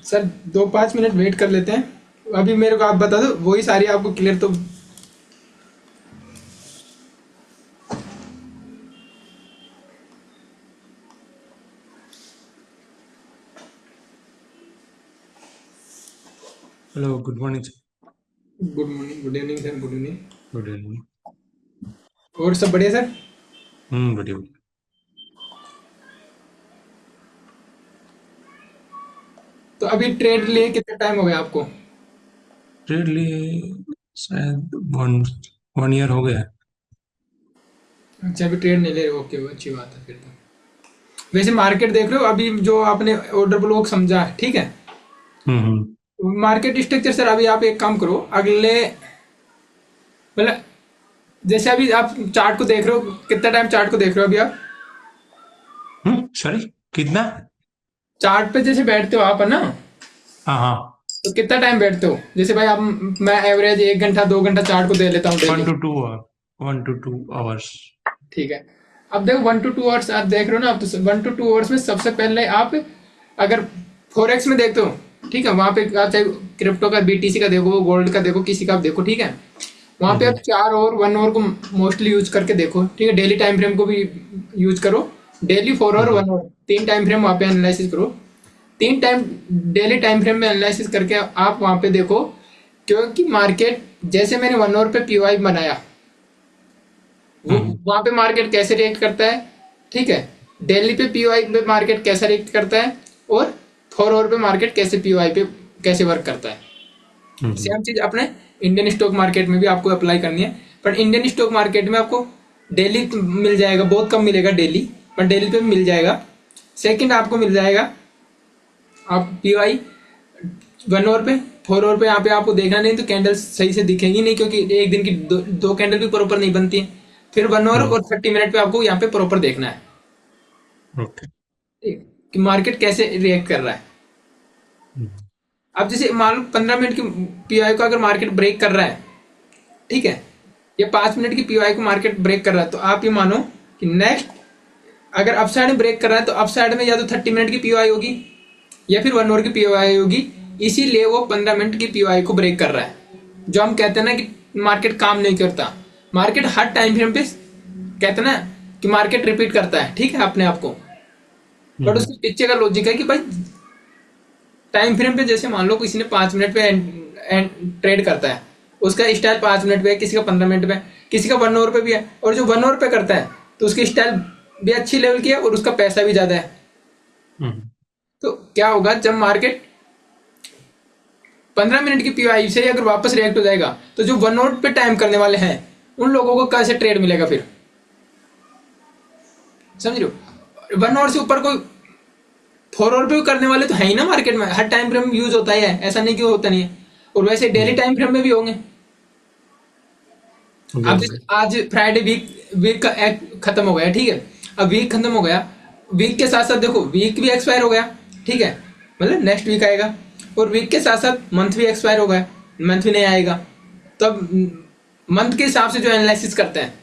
Sir 2-5 minute wait कर लेते हैं। अभी मेरे को आप बता दो, वही सारी आपको क्लियर तो। Hello, good morning sir. Good morning, good evening sir, good evening. Good evening. और सब बढ़िया सर। बढ़िया बढ़िया। तो अभी ट्रेड लिए कितना टाइम हो गया आपको? ट्रेड लिए शायद वन वन ईयर हो गया है। अच्छा, अभी ट्रेड नहीं ले रहे, ओके, वो अच्छी बात है फिर तो। वैसे मार्केट देख रहे हो, अभी जो आपने ऑर्डर ब्लॉक समझा है, ठीक है। हम्म। मार्केट स्ट्रक्चर सर, अभी आप एक काम करो, अगले मतलब जैसे अभी आप चार्ट को देख रहे हो, कितना टाइम चार्ट को देख रहे हो अभी आप? सॉरी, कितना? चार्ट पे जैसे बैठते हो आप, है ना? हाँ हाँ। तो कितना टाइम बैठते हो? जैसे भाई आप, मैं एवरेज 1 घंटा 2 घंटा चार्ट को दे लेता हूँ one daily. Two two hour 1 to 2 hours. ठीक है। अब देखो 1 to 2 आवर्स आप देख रहे हो ना, आप तो 1 to 2 आवर्स में सबसे पहले आप अगर फॉरेक्स में देखते हो, ठीक है, वहां पे आप चाहे क्रिप्टो का, बीटीसी का देखो, गोल्ड का देखो, किसी का आप देखो, ठीक है। वहां पे आप हम्म 4 और 1 और को मोस्टली यूज करके देखो, ठीक है। डेली टाइम फ्रेम को भी यूज करो। डेली 4 और हम्म 1 और तीन टाइम फ्रेम वहां पे एनालिसिस करो। तीन टाइम डेली टाइम फ्रेम में एनालिसिस करके आप वहां पे देखो, क्योंकि मार्केट जैसे मैंने 1 आवर पे पीवाई बनाया, वो हम्म वहां पे मार्केट कैसे रिएक्ट करता है, ठीक है। डेली पे पीवाई पे मार्केट कैसा रिएक्ट करता है, और 4 आवर पे मार्केट कैसे पीवाई पे कैसे वर्क करता है। हम्म सेम चीज अपने इंडियन स्टॉक मार्केट में भी आपको अप्लाई करनी है। पर इंडियन स्टॉक मार्केट में आपको डेली तो मिल जाएगा, बहुत कम मिलेगा डेली, पर डेली पे मिल जाएगा। सेकंड आपको मिल जाएगा, आप पीवाई 1 आवर पे, 4 आवर पे यहाँ पे आपको देखना नहीं, तो कैंडल सही से दिखेंगी नहीं, क्योंकि एक दिन की दो कैंडल भी प्रॉपर नहीं बनती है। फिर 1 आवर हम्म। और 30 मिनट पे आपको यहाँ पे प्रॉपर देखना है, ओके। ठीक, कि मार्केट कैसे रिएक्ट कर रहा है। हम्म अब जैसे मान लो 15 मिनट की पीआई को अगर मार्केट ब्रेक कर रहा है, ठीक है, या 5 मिनट की पीआई को मार्केट ब्रेक कर रहा है, तो आप ये मानो कि नेक्स्ट अगर अपसाइड में ब्रेक कर रहा है, तो अपसाइड में या तो 30 मिनट की पीआई होगी, या फिर 1 आवर की पीओआई होगी। इसीलिए वो 15 मिनट की पीओआई को ब्रेक कर रहा है। जो हम कहते हैं ना कि मार्केट काम नहीं करता, मार्केट हर टाइम फ्रेम पे कहते हैं ना कि मार्केट रिपीट करता है, ठीक है, अपने आप को। बट हम्म उसके पीछे का लॉजिक है कि भाई टाइम फ्रेम पे जैसे मान लो किसी ने 5 मिनट पे ट्रेड करता है, उसका स्टाइल 5 मिनट पे है, किसी का 15 मिनट पे है, किसी का 1 आवर पे भी है। और जो 1 आवर पे करता है, तो उसकी स्टाइल भी अच्छी लेवल की है और उसका पैसा भी ज्यादा है। हम्म तो क्या होगा जब मार्केट 15 मिनट की पीआई से अगर वापस रिएक्ट हो जाएगा, तो जो 1 आवर पे टाइम करने वाले हैं, उन लोगों को कैसे ट्रेड मिलेगा फिर? समझ रहे हो? 1 आवर से ऊपर कोई 4 आवर पे करने वाले तो है ही ना मार्केट में, हर टाइम फ्रेम यूज होता ही है, ऐसा नहीं कि होता नहीं है। और वैसे डेली हम्म। टाइम फ्रेम में भी होंगे। होंगे अब होंगे। जैसे आज फ्राइडे, वीक वीक का एक खत्म हो गया, ठीक है। अब वीक खत्म हो गया, वीक के साथ साथ देखो वीक भी एक्सपायर हो गया, ठीक है, मतलब नेक्स्ट वीक आएगा। और वीक के साथ साथ मंथ भी एक्सपायर हो गया, मंथ भी नहीं आएगा। तब मंथ के हिसाब से जो एनालिसिस करते हैं,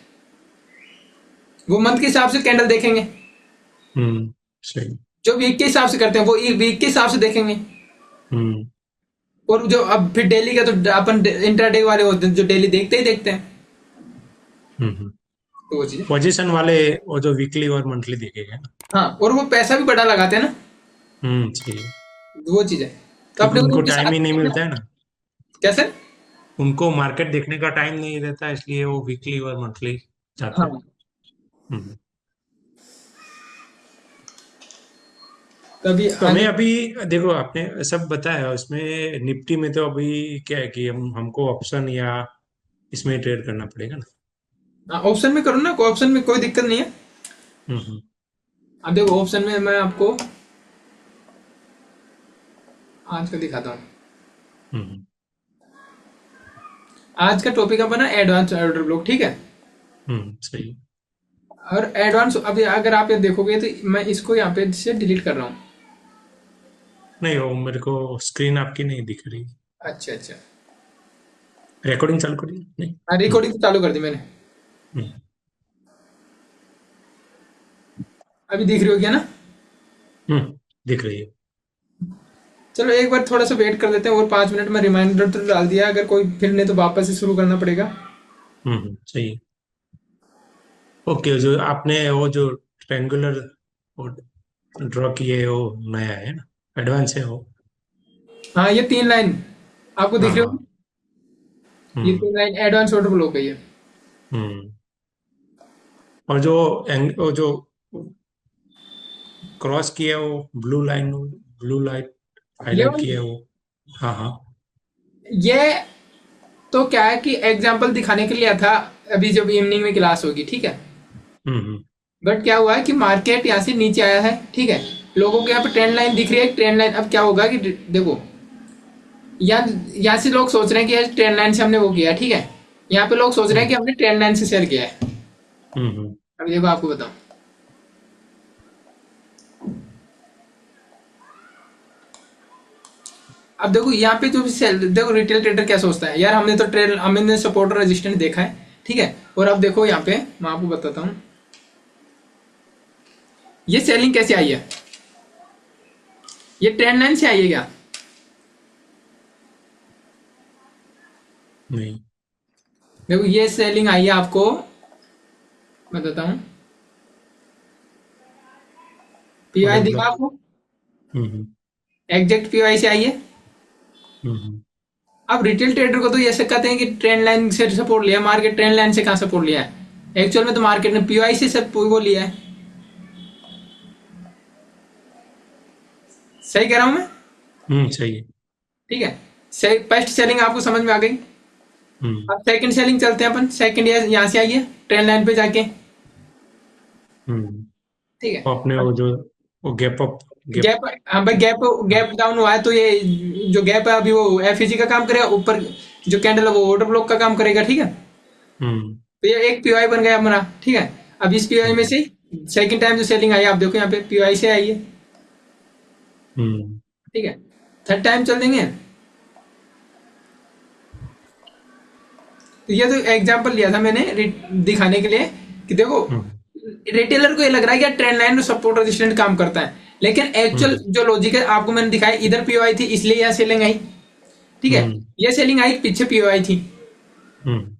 वो मंथ के हिसाब से कैंडल देखेंगे। सही। जो वीक के हिसाब से करते हैं, वो वीक के हिसाब से देखेंगे। हम्म और जो अब फिर डेली का, तो अपन इंट्राडे वाले होते हैं जो डेली देखते ही देखते हैं। हम्म। तो वो चीज़ है। पोजीशन वाले वो जो वीकली और मंथली देखेगा ना। हाँ, और वो पैसा भी बड़ा लगाते हैं ना, सही है। वो चीज़ है। तो क्योंकि अपने को उनको उनके टाइम साथ ही नहीं देखना मिलता है। है ना। कैसे? उनको मार्केट देखने का टाइम नहीं रहता, इसलिए वो वीकली और मंथली जाते हैं। हाँ, हम्म। तभी तो हमें आगे। अभी देखो, आपने सब बताया उसमें। निफ्टी में तो अभी क्या है कि हमको ऑप्शन या इसमें ट्रेड करना पड़ेगा ना। ऑप्शन में करो ना, ऑप्शन में कोई दिक्कत नहीं है। हम्म अब देखो ऑप्शन में मैं आपको आज का दिखाता हूँ। हम्म आज का टॉपिक अपना एडवांस ऑर्डर ब्लॉक, ठीक है। सही। और एडवांस अभी अगर आप ये देखोगे, तो मैं इसको यहाँ पे से डिलीट कर रहा हूँ। नहीं, वो मेरे को स्क्रीन आपकी नहीं दिख रही। अच्छा अच्छा। रिकॉर्डिंग चालू करिए। नहीं। हाँ, रिकॉर्डिंग तो चालू कर दी मैंने। हम्म, अभी दिख रही होगी, है ना? दिख रही है। चलो एक बार थोड़ा सा वेट कर लेते हैं, और 5 मिनट में रिमाइंडर तो डाल दिया, अगर कोई फिर नहीं तो वापस से शुरू करना पड़ेगा। सही है। ओके, जो आपने वो जो ट्रायंगुलर ड्रॉ किए वो नया है ना, एडवांस है वो? हाँ, ये 3 लाइन आपको दिख हाँ रही हाँ। होगी। ये हम्म 3 लाइन एडवांस ऑर्डर ब्लॉक है ये। हम्म। और जो वो जो क्रॉस किया वो ब्लू लाइट ये हाईलाइट वाली- किया वो। हाँ हाँ। ये तो क्या है कि एग्जाम्पल दिखाने के लिए था, अभी जब इवनिंग में क्लास होगी, ठीक है। हम्म। बट क्या हुआ है कि मार्केट यहाँ से नीचे आया है, ठीक है। लोगों को यहाँ पे ट्रेंड लाइन दिख रही है, ट्रेंड लाइन। अब क्या होगा कि देखो, यहाँ यहाँ से लोग सोच रहे हैं कि यार ट्रेंड लाइन से हमने वो किया है, ठीक है। यहाँ पे लोग सोच रहे हैं कि हम्म हमने ट्रेंड लाइन से सेल किया है। हम्म। अब देखो आपको बताऊं। अब देखो यहाँ पे जो भी सेल, देखो रिटेल ट्रेडर क्या सोचता है, यार हमने तो ट्रेड, हमने सपोर्ट और रेजिस्टेंस देखा है, ठीक है। और अब देखो यहाँ पे मैं आपको बताता हूँ ये सेलिंग कैसे आई है। ये ट्रेंड लाइन से आई है क्या? नहीं। देखो ये सेलिंग आई है आपको, मैं बताता हूँ। पीवाई ऑर्डर दिखा ब्लॉक। आपको, हम्म एग्जैक्ट पीवाई से आई है। हम्म। अब रिटेल ट्रेडर को तो ये ऐसे कहते हैं कि ट्रेंड लाइन से सपोर्ट लिया, मार्केट ट्रेंड लाइन से कहाँ सपोर्ट लिया है? एक्चुअल में तो मार्केट ने पीवाई से सब वो लिया है। सही कह रहा हूँ मैं? सही है। ठीक है। सही, फर्स्ट सेलिंग आपको समझ में आ गई। हम्म अब सेकंड सेलिंग चलते हैं अपन। सेकंड यहाँ से आइए ट्रेंड लाइन पे जाके, हम्म। ठीक है। आपने वो अब जो वो गैप अप गैप। गैप, हाँ भाई, गैप हाँ। गैप डाउन हुआ है तो ये जो गैप है अभी वो एफईजी का काम करेगा, ऊपर जो कैंडल है वो ऑर्डर ब्लॉक का काम करेगा, ठीक है। हम्म तो ये एक पीवाई बन गया हमारा, ठीक है। अब इस पीवाई में हम्म से सेकंड टाइम जो सेलिंग आई है, आप देखो यहाँ पे पीवाई से आई है, हम्म ठीक है। थर्ड टाइम चल देंगे। तो ये तो एग्जांपल लिया था मैंने दिखाने के लिए कि देखो, हम्म रिटेलर को ये लग रहा है कि ट्रेंड लाइन में सपोर्ट रेजिस्टेंट काम करता है, लेकिन एक्चुअल हम्म जो लॉजिक है आपको मैंने दिखाया, इधर पीओआई थी इसलिए यह सेलिंग आई, ठीक है। हम्म ये सेलिंग आई, पीछे पीओआई थी। हम्म।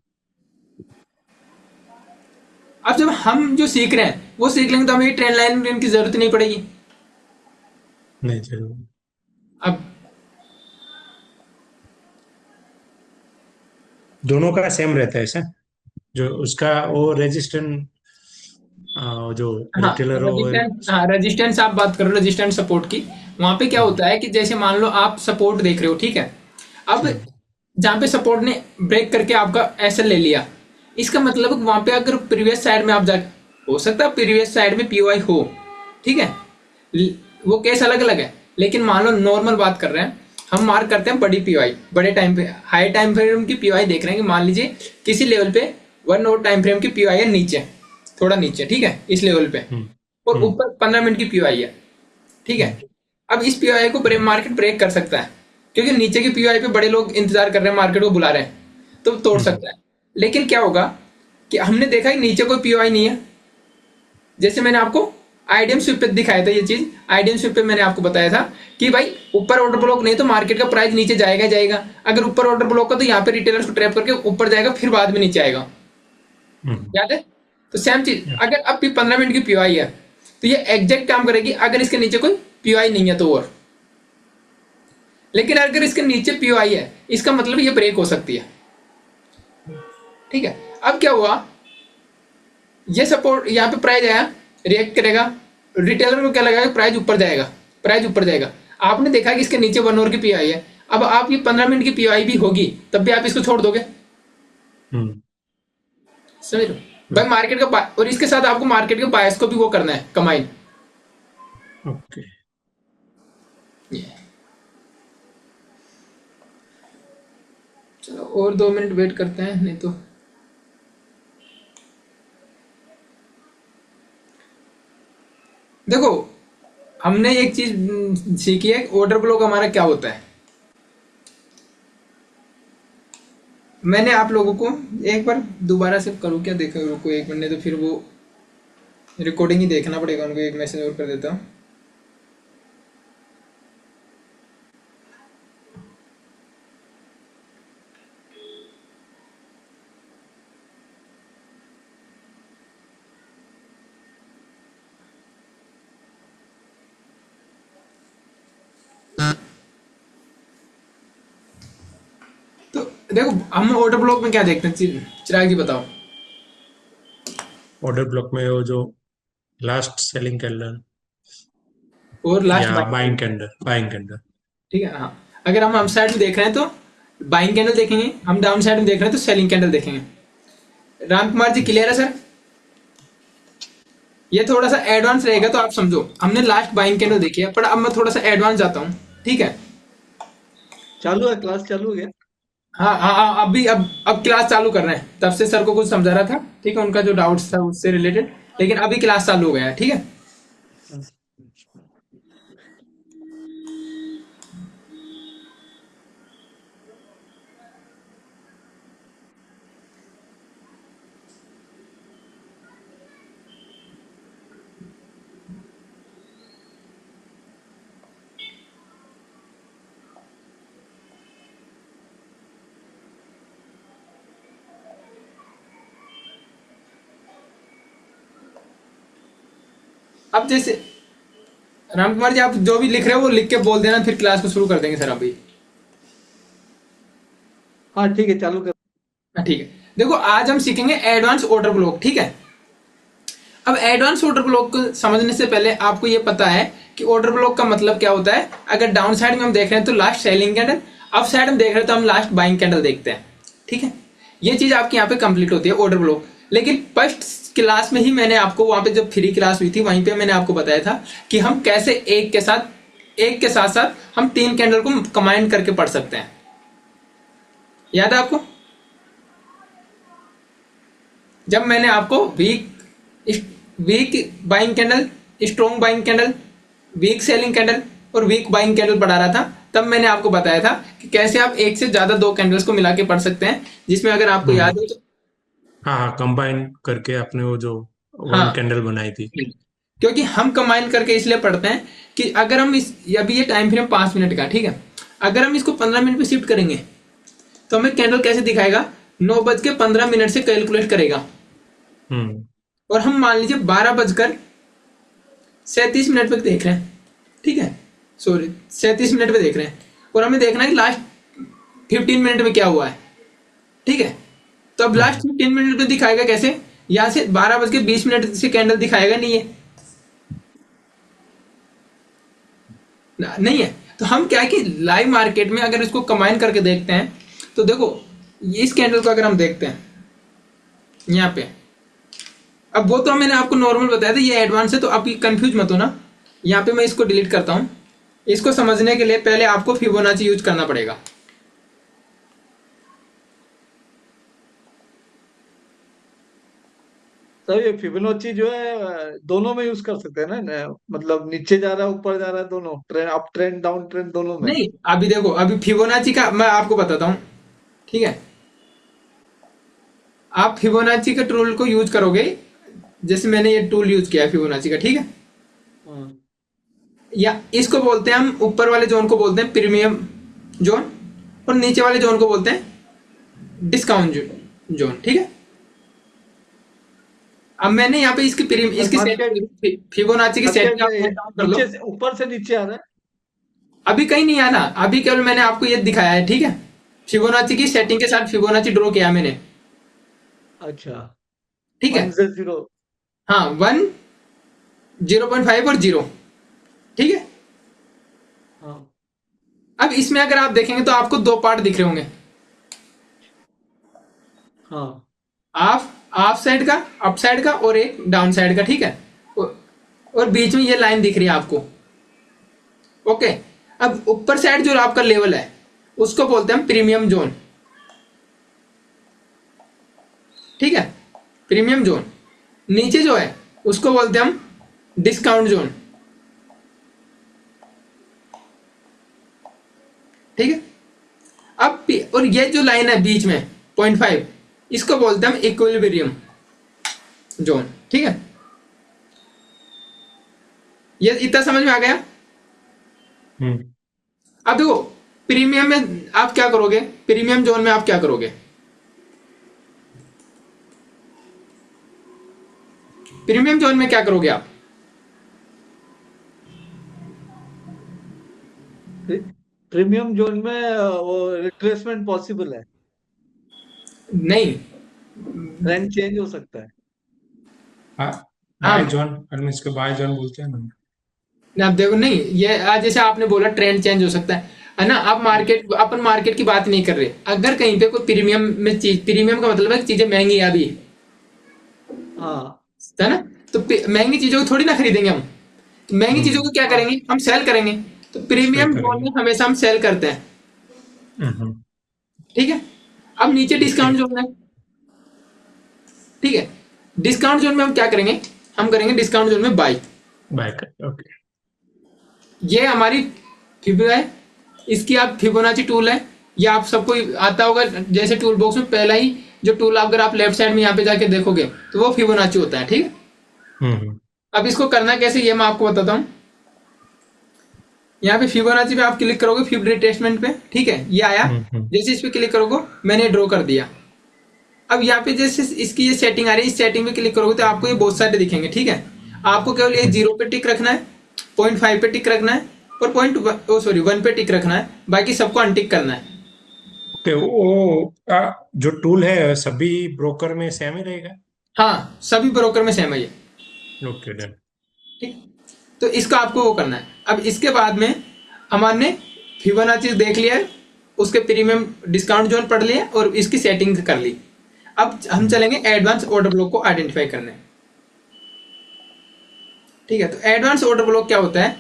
अब जब हम जो सीख रहे हैं वो सीख लेंगे तो हमें ट्रेंड लाइन की जरूरत नहीं पड़ेगी। नहीं, जरूर। अब दोनों का सेम रहता है सर, जो उसका वो रेजिस्टेंट जो हाँ, रिटेलर हो वो। रेजिस्टेंस, हाँ रेजिस्टेंस आप बात करो, रेजिस्टेंस सपोर्ट की। वहां पे क्या हम्म होता है कि जैसे मान लो आप सपोर्ट देख रहे हो, ठीक है। अब हम्म जहाँ पे सपोर्ट ने ब्रेक करके आपका एसएल ले लिया, इसका मतलब वहां पे अगर प्रीवियस साइड में आप जा, हो सकता है प्रीवियस साइड में पीओआई हो, ठीक है। वो केस अलग अलग है, लेकिन मान लो नॉर्मल बात कर रहे हैं, हम मार्क करते हैं बड़ी पीओआई, बड़े टाइम पे हाई टाइम फ्रेम की पीओआई देख रहे हैं कि मान लीजिए किसी लेवल पे 1 आवर टाइम फ्रेम की पीओआई है नीचे, थोड़ा नीचे, ठीक है, इस लेवल पे। हम्म और हम्म ऊपर 15 मिनट की पीओआई है, ठीक है। हम्म अब इस पीओआई को मार्केट ब्रेक कर सकता है, क्योंकि नीचे की पीओआई पे बड़े लोग इंतजार कर रहे हैं, मार्केट को बुला रहे हैं, तो तोड़ हम्म सकता है। लेकिन क्या होगा कि हमने देखा कि नीचे कोई पीओआई नहीं है। जैसे मैंने आपको आईडीएम स्विप पे दिखाया था ये चीज, आईडीएम स्विप पे मैंने आपको बताया था कि भाई ऊपर ऑर्डर ब्लॉक नहीं तो मार्केट का प्राइस नीचे जाएगा जाएगा। अगर ऊपर ऑर्डर ब्लॉक का तो यहाँ पे रिटेलर्स को ट्रैप करके ऊपर जाएगा, फिर बाद में नीचे आएगा। हम्म। याद है? तो सेम चीज, अगर अब भी 15 मिनट की पीओआई है तो ये एग्जैक्ट काम करेगी अगर इसके नीचे कोई पीओआई नहीं है तो। और लेकिन अगर इसके नीचे पीओआई है, इसका मतलब ये ब्रेक हो सकती है, ठीक है। अब क्या हुआ, ये सपोर्ट यहाँ पे प्राइस आया, रिएक्ट करेगा, रिटेलर को क्या लगेगा, प्राइस ऊपर जाएगा, प्राइस ऊपर जाएगा। आपने देखा कि इसके नीचे 1 आवर की पीआई है, अब आप ये 15 मिनट की पीआई भी होगी तब भी आप इसको छोड़ दोगे। हम्म। समझ लो भाई, मार्केट का और इसके साथ आपको मार्केट के बायस को भी वो करना है, कमाइन। ओके। चलो और 2 मिनट वेट करते हैं, नहीं तो देखो, हमने एक चीज सीखी है, ऑर्डर ब्लॉक हमारा क्या होता है। मैंने आप लोगों को एक बार दोबारा से करूँ क्या, देखो रुको 1 मिनट, नहीं तो फिर वो रिकॉर्डिंग ही देखना पड़ेगा उनको। एक मैसेज और कर देता हूँ। देखो हम ऑर्डर ब्लॉक में क्या देखते हैं, चिराग जी बताओ। ऑर्डर ब्लॉक में वो जो लास्ट सेलिंग कैंडल और लास्ट या बाइंग कैंडल। Buying candle. ठीक है, हाँ। अगर हम अप साइड में देख रहे हैं तो बाइंग कैंडल देखेंगे, हम डाउन साइड में देख रहे हैं तो सेलिंग कैंडल देखेंगे। राम कुमार जी क्लियर है सर? ये थोड़ा सा एडवांस रहेगा तो आप समझो, हमने लास्ट बाइंग कैंडल देखी है, पर अब मैं थोड़ा सा एडवांस जाता हूँ। ठीक है। चालू है, क्लास चालू हो गया। हाँ हाँ हाँ, अभी अब क्लास चालू कर रहे हैं, तब से सर को कुछ समझा रहा था, ठीक है, उनका जो डाउट्स था उससे रिलेटेड, लेकिन अभी क्लास चालू हो गया है। ठीक है। हाँ। अब जैसे राम कुमार जी आप जो भी लिख रहे हो वो लिख के बोल देना, फिर क्लास को शुरू कर देंगे सर अभी। हाँ ठीक है, चालू कर। हाँ ठीक है। देखो आज हम सीखेंगे एडवांस ऑर्डर ब्लॉक। ठीक है। अब एडवांस ऑर्डर ब्लॉक को समझने से पहले आपको ये पता है कि ऑर्डर ब्लॉक का मतलब क्या होता है। अगर डाउन साइड में हम देख रहे हैं तो last selling candle, up side में देख रहे हैं तो हम लास्ट बाइंग कैंडल देखते हैं। ठीक है। ये चीज आपकी यहाँ पे कंप्लीट होती है ऑर्डर ब्लॉक। लेकिन फर्स्ट क्लास में ही मैंने आपको, वहां पे जब फ्री क्लास हुई थी वहीं पे मैंने आपको बताया था कि हम कैसे एक के साथ साथ हम तीन कैंडल को कंबाइन करके पढ़ सकते हैं। याद है आपको? जब मैंने आपको weak buying candle, strong buying candle, weak selling candle और वीक बाइंग कैंडल पढ़ा रहा था, तब मैंने आपको बताया था कि कैसे आप एक से ज्यादा दो कैंडल्स को मिला के पढ़ सकते हैं, जिसमें अगर आपको याद हो तो। हाँ हाँ, कंबाइन करके आपने वो जो वन हाँ, कैंडल बनाई थी। क्योंकि हम कंबाइन करके इसलिए पढ़ते हैं कि अगर हम अभी ये टाइम फ्रेम 5 मिनट का, ठीक है, अगर हम इसको 15 मिनट पे शिफ्ट करेंगे तो हमें कैंडल कैसे दिखाएगा, 9:15 से कैलकुलेट करेगा। हम्म। और हम मान लीजिए 12:37 पे देख रहे हैं। ठीक है, सॉरी 37 मिनट पे देख रहे हैं, और हमें देखना है कि लास्ट 15 मिनट में क्या हुआ है। ठीक है। तो अब लास्ट हम्म। 15 मिनट में दिखाएगा कैसे, यहां से 12:20 से कैंडल दिखाएगा नहीं है, नहीं है। तो हम क्या है कि लाइव मार्केट में अगर इसको कंबाइन करके देखते हैं तो देखो, इस कैंडल को अगर हम देखते हैं यहाँ पे, अब वो तो मैंने आपको नॉर्मल बताया था, ये एडवांस है तो आप कंफ्यूज मत हो ना। यहाँ पे मैं इसको डिलीट करता हूँ। इसको समझने के लिए पहले आपको फिबोनाची यूज करना पड़ेगा। सर ये फिबोनाची जो है दोनों में यूज कर सकते हैं ना मतलब नीचे जा रहा है ऊपर जा रहा है, दोनों trend, up trend down trend दोनों में। नहीं, अभी देखो, अभी फिबोनाची का मैं आपको बताता हूँ। ठीक है। आप फिबोनाची के टूल को यूज करोगे, जैसे मैंने ये टूल यूज किया है फिबोनाची का। ठीक है। हाँ। या इसको बोलते हैं हम, ऊपर वाले जोन को बोलते हैं प्रीमियम जोन, और नीचे वाले जोन को बोलते हैं डिस्काउंट जोन। ठीक है। अब मैंने यहाँ पे सर इसकी मार्केट, फिबोनाची की सेटिंग आप मार्केट नोट डाउन कर लो। नीचे से ऊपर से नीचे आ रहा है। अभी कहीं नहीं आना, अभी केवल मैंने आपको ये दिखाया है। ठीक है। फिबोनाची की सेटिंग के साथ फिबोनाची ड्रॉ किया मैंने। अच्छा। ठीक है। 1 से 0। हाँ, 1, 0.5 और 0। ठीक है। हाँ। अब इसमें अगर आप देखेंगे तो आपको दो पार्ट दिख रहे होंगे, हाँ। ऑफ ऑफ साइड का, अप साइड का, और एक डाउन साइड का। ठीक है। और बीच में ये लाइन दिख रही है आपको। ओके। अब ऊपर साइड जो आपका लेवल है उसको बोलते हैं हम प्रीमियम जोन। ठीक है, प्रीमियम जोन। नीचे जो है उसको बोलते हैं हम डिस्काउंट जोन। ठीक है। और ये जो लाइन है बीच में 0.5, इसको बोलते हैं हम इक्विलिब्रियम जोन। ठीक है। ये इतना समझ में आ गया? हम्म। अब देखो, प्रीमियम में आप क्या करोगे, प्रीमियम जोन में आप क्या करोगे, प्रीमियम जोन में क्या करोगे आप? प्रीमियम जोन में वो रिट्रेसमेंट पॉसिबल है। नहीं। ट्रेंड चेंज हो सकता है। हाँ, हाँ, बाय जॉन, और इसको बाय जॉन बोलते हैं ना। आप देखो, नहीं ये आज जैसे आपने बोला ट्रेंड चेंज हो सकता है ना। आप मार्केट, अपन मार्केट की बात नहीं कर रहे। अगर कहीं पे कोई प्रीमियम में चीज, प्रीमियम का मतलब है कि चीजें महंगी है अभी, हाँ। है ना। तो महंगी चीजों को थोड़ी ना खरीदेंगे हम। तो महंगी चीजों को क्या हाँ। करेंगे, हम सेल करेंगे। तो सेल प्रीमियम जोन करेंगे। में हमेशा हम सेल करते हैं। हम्म। ठीक है। अब नीचे ओके। डिस्काउंट जोन है। ठीक है। डिस्काउंट जोन में हम क्या करेंगे, हम करेंगे डिस्काउंट जोन में बाई। बाय कर, ओके। ये हमारी फिबो है। इसकी आप फिबोनाची टूल है, ये आप सबको आता होगा। जैसे टूल बॉक्स में पहला ही जो टूल, अगर आप लेफ्ट साइड में यहाँ पे जाके देखोगे तो वो फिबोनाची होता है। ठीक है। हम्म। अब इसको करना कैसे, ये मैं आपको बताता हूँ। यहाँ पे फिबोनाची पे आप क्लिक करोगे, फिब रिट्रेसमेंट पे। ठीक है, ये आया। हम्म। जैसे इस पे क्लिक करोगे, मैंने ड्रॉ कर दिया। अब यहाँ पे जैसे इसकी ये सेटिंग आ रही है, इस सेटिंग पे क्लिक करोगे तो आपको ये बहुत सारे दिखेंगे। ठीक है। आपको केवल ये 0 पे टिक रखना है, 0.5 पे टिक रखना है, और 1 पे टिक रखना है। बाकी सबको अनटिक करना है। ओके, वो जो टूल है सभी ब्रोकर में सेम ही रहेगा। हाँ, सभी ब्रोकर में सेम है ये। Okay done. ठीक। तो इसका आपको वो करना है। अब इसके बाद में हमारे फिबोनाची देख लिया है, उसके प्रीमियम डिस्काउंट जोन पढ़ लिया और इसकी सेटिंग कर ली। अब हम चलेंगे एडवांस ऑर्डर ब्लॉक को आइडेंटिफाई करने। ठीक है। तो एडवांस ऑर्डर ब्लॉक क्या होता है,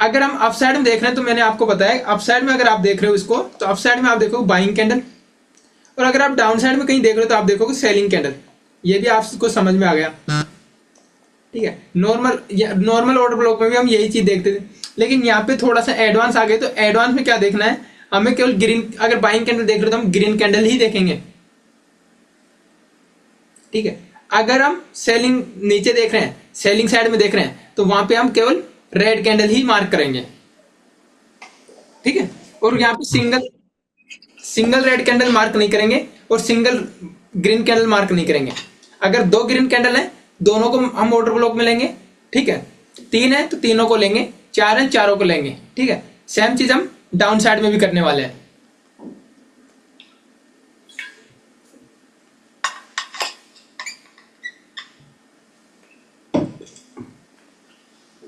अगर हम अप साइड में देख रहे हैं तो मैंने आपको बताया, अप साइड में अगर आप देख रहे हो इसको, तो अप साइड में आप देखोगे बाइंग कैंडल, और अगर आप डाउन साइड में कहीं देख रहे हो तो आप देखोगे सेलिंग कैंडल। ये भी आपको समझ में आ गया। ठीक है। नॉर्मल ऑर्डर ब्लॉक में भी हम यही चीज देखते थे, लेकिन यहाँ पे थोड़ा सा एडवांस आ गए। तो एडवांस में क्या देखना है, हमें केवल ग्रीन, अगर बाइंग कैंडल देख रहे हो तो हम ग्रीन कैंडल ही देखेंगे। ठीक है। अगर हम सेलिंग नीचे देख रहे हैं, सेलिंग साइड में देख रहे हैं, तो वहां पे हम केवल रेड कैंडल ही मार्क करेंगे। ठीक है। और यहाँ पे single single red candle mark नहीं करेंगे, और सिंगल ग्रीन कैंडल मार्क नहीं करेंगे। अगर 2 ग्रीन कैंडल है, दोनों को हम ऑर्डर ब्लॉक में लेंगे। ठीक है। 3 है तो तीनों को लेंगे, 4 है चारों को लेंगे। ठीक है। सेम चीज हम डाउन साइड में भी करने वाले हैं।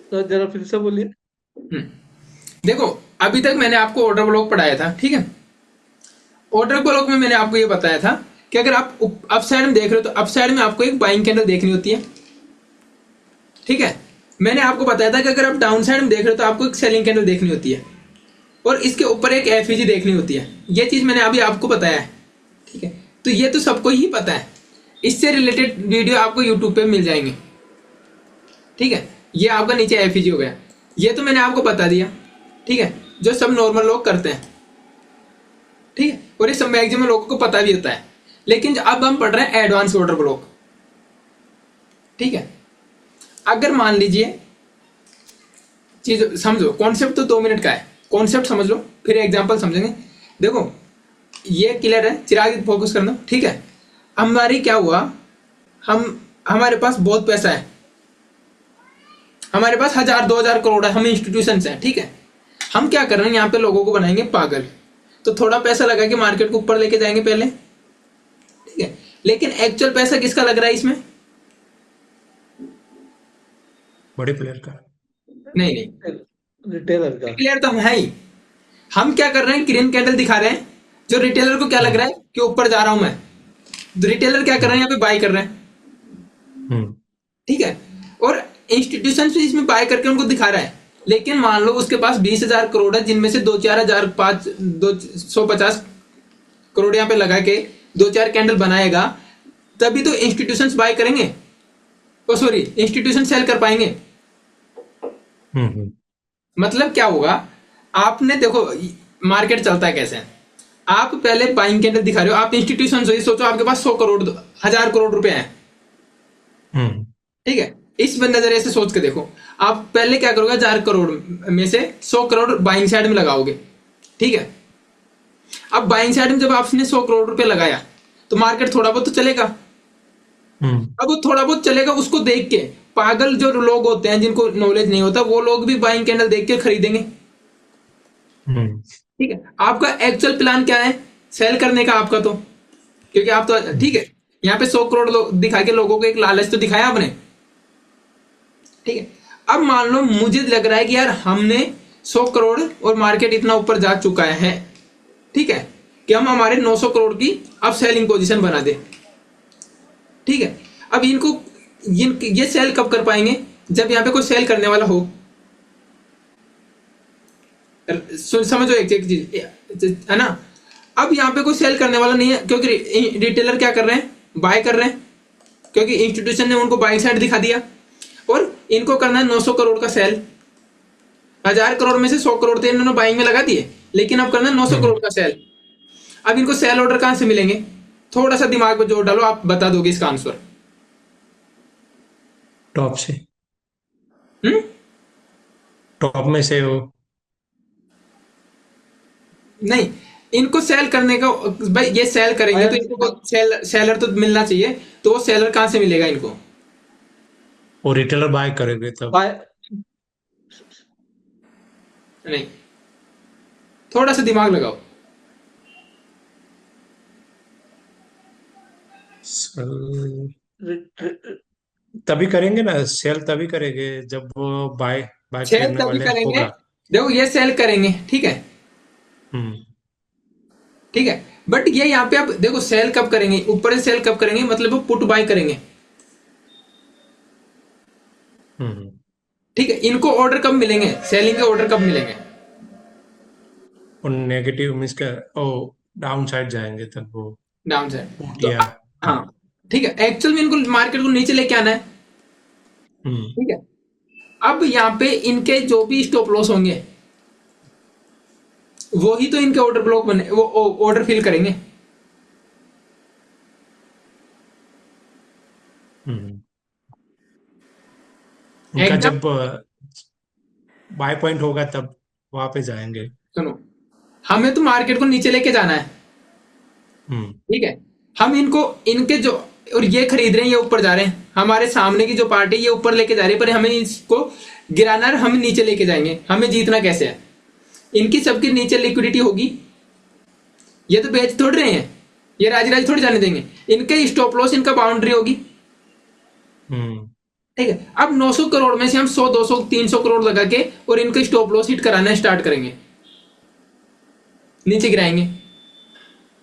तो जरा फिर से बोलिए। देखो, अभी तक मैंने आपको ऑर्डर ब्लॉक पढ़ाया था। ठीक है। ऑर्डर ब्लॉक में मैंने आपको ये बताया था कि अगर आप अप साइड में देख रहे हो तो अप साइड में आपको एक बाइंग कैंडल देखनी होती है। ठीक है। मैंने आपको बताया था कि अगर आप डाउन साइड में देख रहे हो तो आपको एक सेलिंग कैंडल देखनी होती है, और इसके ऊपर एक एफईजी देखनी होती है। ये चीज मैंने अभी आपको बताया है। ठीक है। तो ये तो सबको ही पता है, इससे रिलेटेड वीडियो आपको यूट्यूब पे मिल जाएंगे। ठीक है। ये आपका नीचे एफईजी हो गया, ये तो मैंने आपको बता दिया। ठीक है। जो सब नॉर्मल लोग करते हैं। ठीक है। और ये सब मैक्सिमम लोगों को पता भी होता है। लेकिन अब हम पढ़ रहे हैं एडवांस ऑर्डर ब्लॉक। ठीक है। अगर मान लीजिए, चीज समझो, कॉन्सेप्ट तो 2 मिनट का है, कॉन्सेप्ट समझ लो फिर एग्जांपल समझेंगे। देखो, ये क्लियर है, चिराग फोकस करना। ठीक है। हमारी क्या हुआ, हमारे पास बहुत पैसा है, हमारे पास 1000-2000 करोड़ है, हम इंस्टीट्यूशन हैं। ठीक है। हम क्या कर रहे हैं, यहाँ पे लोगों को बनाएंगे पागल। तो थोड़ा पैसा लगा के मार्केट को ऊपर लेके जाएंगे पहले। ठीक है। लेकिन एक्चुअल पैसा किसका लग रहा है इसमें? बड़े प्लेयर का। नहीं नहीं, रिटेलर का। क्लियर तो हम है ही। हम क्या कर रहे हैं, ग्रीन कैंडल दिखा रहे हैं। जो रिटेलर को क्या लग रहा है कि ऊपर जा रहा हूं मैं, तो रिटेलर क्या कर रहे हैं, यहाँ पे बाय कर रहे हैं। हम्म। ठीक है। और इंस्टीट्यूशन भी इसमें बाय करके उनको दिखा रहा है। लेकिन मान लो उसके पास 20,000 करोड़ है, जिनमें से 2-4 हजार 250 करोड़ यहाँ पे लगा के 2-4 कैंडल बनाएगा, तभी तो इंस्टीट्यूशन बाय करेंगे। ओ सॉरी, इंस्टीट्यूशन सेल कर पाएंगे। हम्म। मतलब क्या होगा, आपने देखो मार्केट चलता है कैसे। आप पहले बाइंग कैंडल दिखा रहे हो, आप इंस्टीट्यूशन हो, सोचो आपके पास 100 करोड़ 1000 करोड़ रुपए हैं। हम्म। ठीक है। इस नजरिए से सोच के देखो, आप पहले क्या करोगे, 1000 करोड़ में से 100 करोड़ बाइंग साइड में लगाओगे। ठीक है। अब बाइंग साइड में जब आपने 100 करोड़ रुपए लगाया, तो मार्केट थोड़ा बहुत तो चलेगा। अब वो थोड़ा बहुत चलेगा, उसको देख के पागल जो लोग होते हैं, जिनको नॉलेज नहीं होता, वो लोग भी बाइंग कैंडल देख के खरीदेंगे। हम्म। ठीक है। आपका एक्चुअल प्लान क्या है, सेल करने का आपका तो। क्योंकि आप तो ठीक है, यहाँ पे 100 करोड़ दिखा के लोगों को एक लालच तो दिखाया आपने, ठीक है। अब मान लो मुझे लग रहा है कि यार हमने 100 करोड़ और मार्केट इतना ऊपर जा चुका है, ठीक है, कि हम हमारे 900 करोड़ की अब सेलिंग पोजीशन बना दे, ठीक है। अब इनको ये सेल कब कर पाएंगे, जब यहाँ पे कोई सेल करने वाला हो। समझो एक एक चीज है ना। अब यहाँ पे कोई सेल करने वाला नहीं है, क्योंकि रिटेलर क्या कर रहे हैं, बाय कर रहे हैं, क्योंकि इंस्टीट्यूशन ने उनको बाइंग साइड दिखा दिया। और इनको करना है 900 करोड़ का सेल। 1000 करोड़ में से 100 करोड़ थे इन्होंने बाइंग में लगा दिए, लेकिन अब करना है 900 करोड़ का सेल। अब इनको सेल ऑर्डर कहां से मिलेंगे, थोड़ा सा दिमाग में जोर डालो, आप बता दोगे इसका आंसर। टॉप से, हम्म टॉप में से वो नहीं, इनको सेल करने का, भाई ये सेल करेंगे तो इनको सेलर तो मिलना चाहिए, तो वो सेलर कहां से मिलेगा इनको। वो रिटेलर बाय करेंगे तब। बाय नहीं, थोड़ा सा दिमाग लगाओ। सेल रि- रि- तभी करेंगे ना, सेल तभी करेंगे जब वो बाय बाय सेल करने तभी वाले करेंगे, होगा। देखो ये सेल करेंगे, ठीक है, हम्म ठीक है। बट ये यहाँ पे आप देखो सेल कब करेंगे, ऊपर से सेल कब करेंगे, मतलब वो पुट बाय करेंगे, हम्म ठीक है। इनको ऑर्डर कब मिलेंगे, सेलिंग के ऑर्डर कब मिलेंगे, और नेगेटिव मीन्स का ओ डाउन साइड जाएंगे तब वो डाउन साइड। पुट तो या हाँ, ठीक है, एक्चुअल में इनको मार्केट को नीचे लेके आना है, हम्म ठीक है। अब यहाँ पे इनके जो भी स्टॉप लॉस होंगे वो ही तो इनके ऑर्डर ब्लॉक बने, वो ऑर्डर फिल करेंगे। हम्म उनका एकदम, जब बाय पॉइंट होगा तब वहां पे जाएंगे। सुनो, हमें तो मार्केट को नीचे लेके जाना है, हम्म ठीक है। हम इनको इनके जो, और ये खरीद रहे हैं, ये ऊपर जा रहे हैं, हमारे सामने की जो पार्टी ये ऊपर लेके जा रही है, पर हमें इसको गिराना है, हम नीचे लेके जाएंगे, हमें जीतना कैसे है। इनकी सबकी नीचे लिक्विडिटी होगी, ये तो बेच थोड़ रहे हैं, ये राज राज थोड़ी जाने देंगे, इनके स्टॉप लॉस, इनका बाउंड्री होगी, हम्म ठीक है। अब 900 करोड़ में से हम 100 200 300 करोड़ लगा के और इनके स्टॉप लॉस हिट कराना स्टार्ट करेंगे, नीचे गिराएंगे,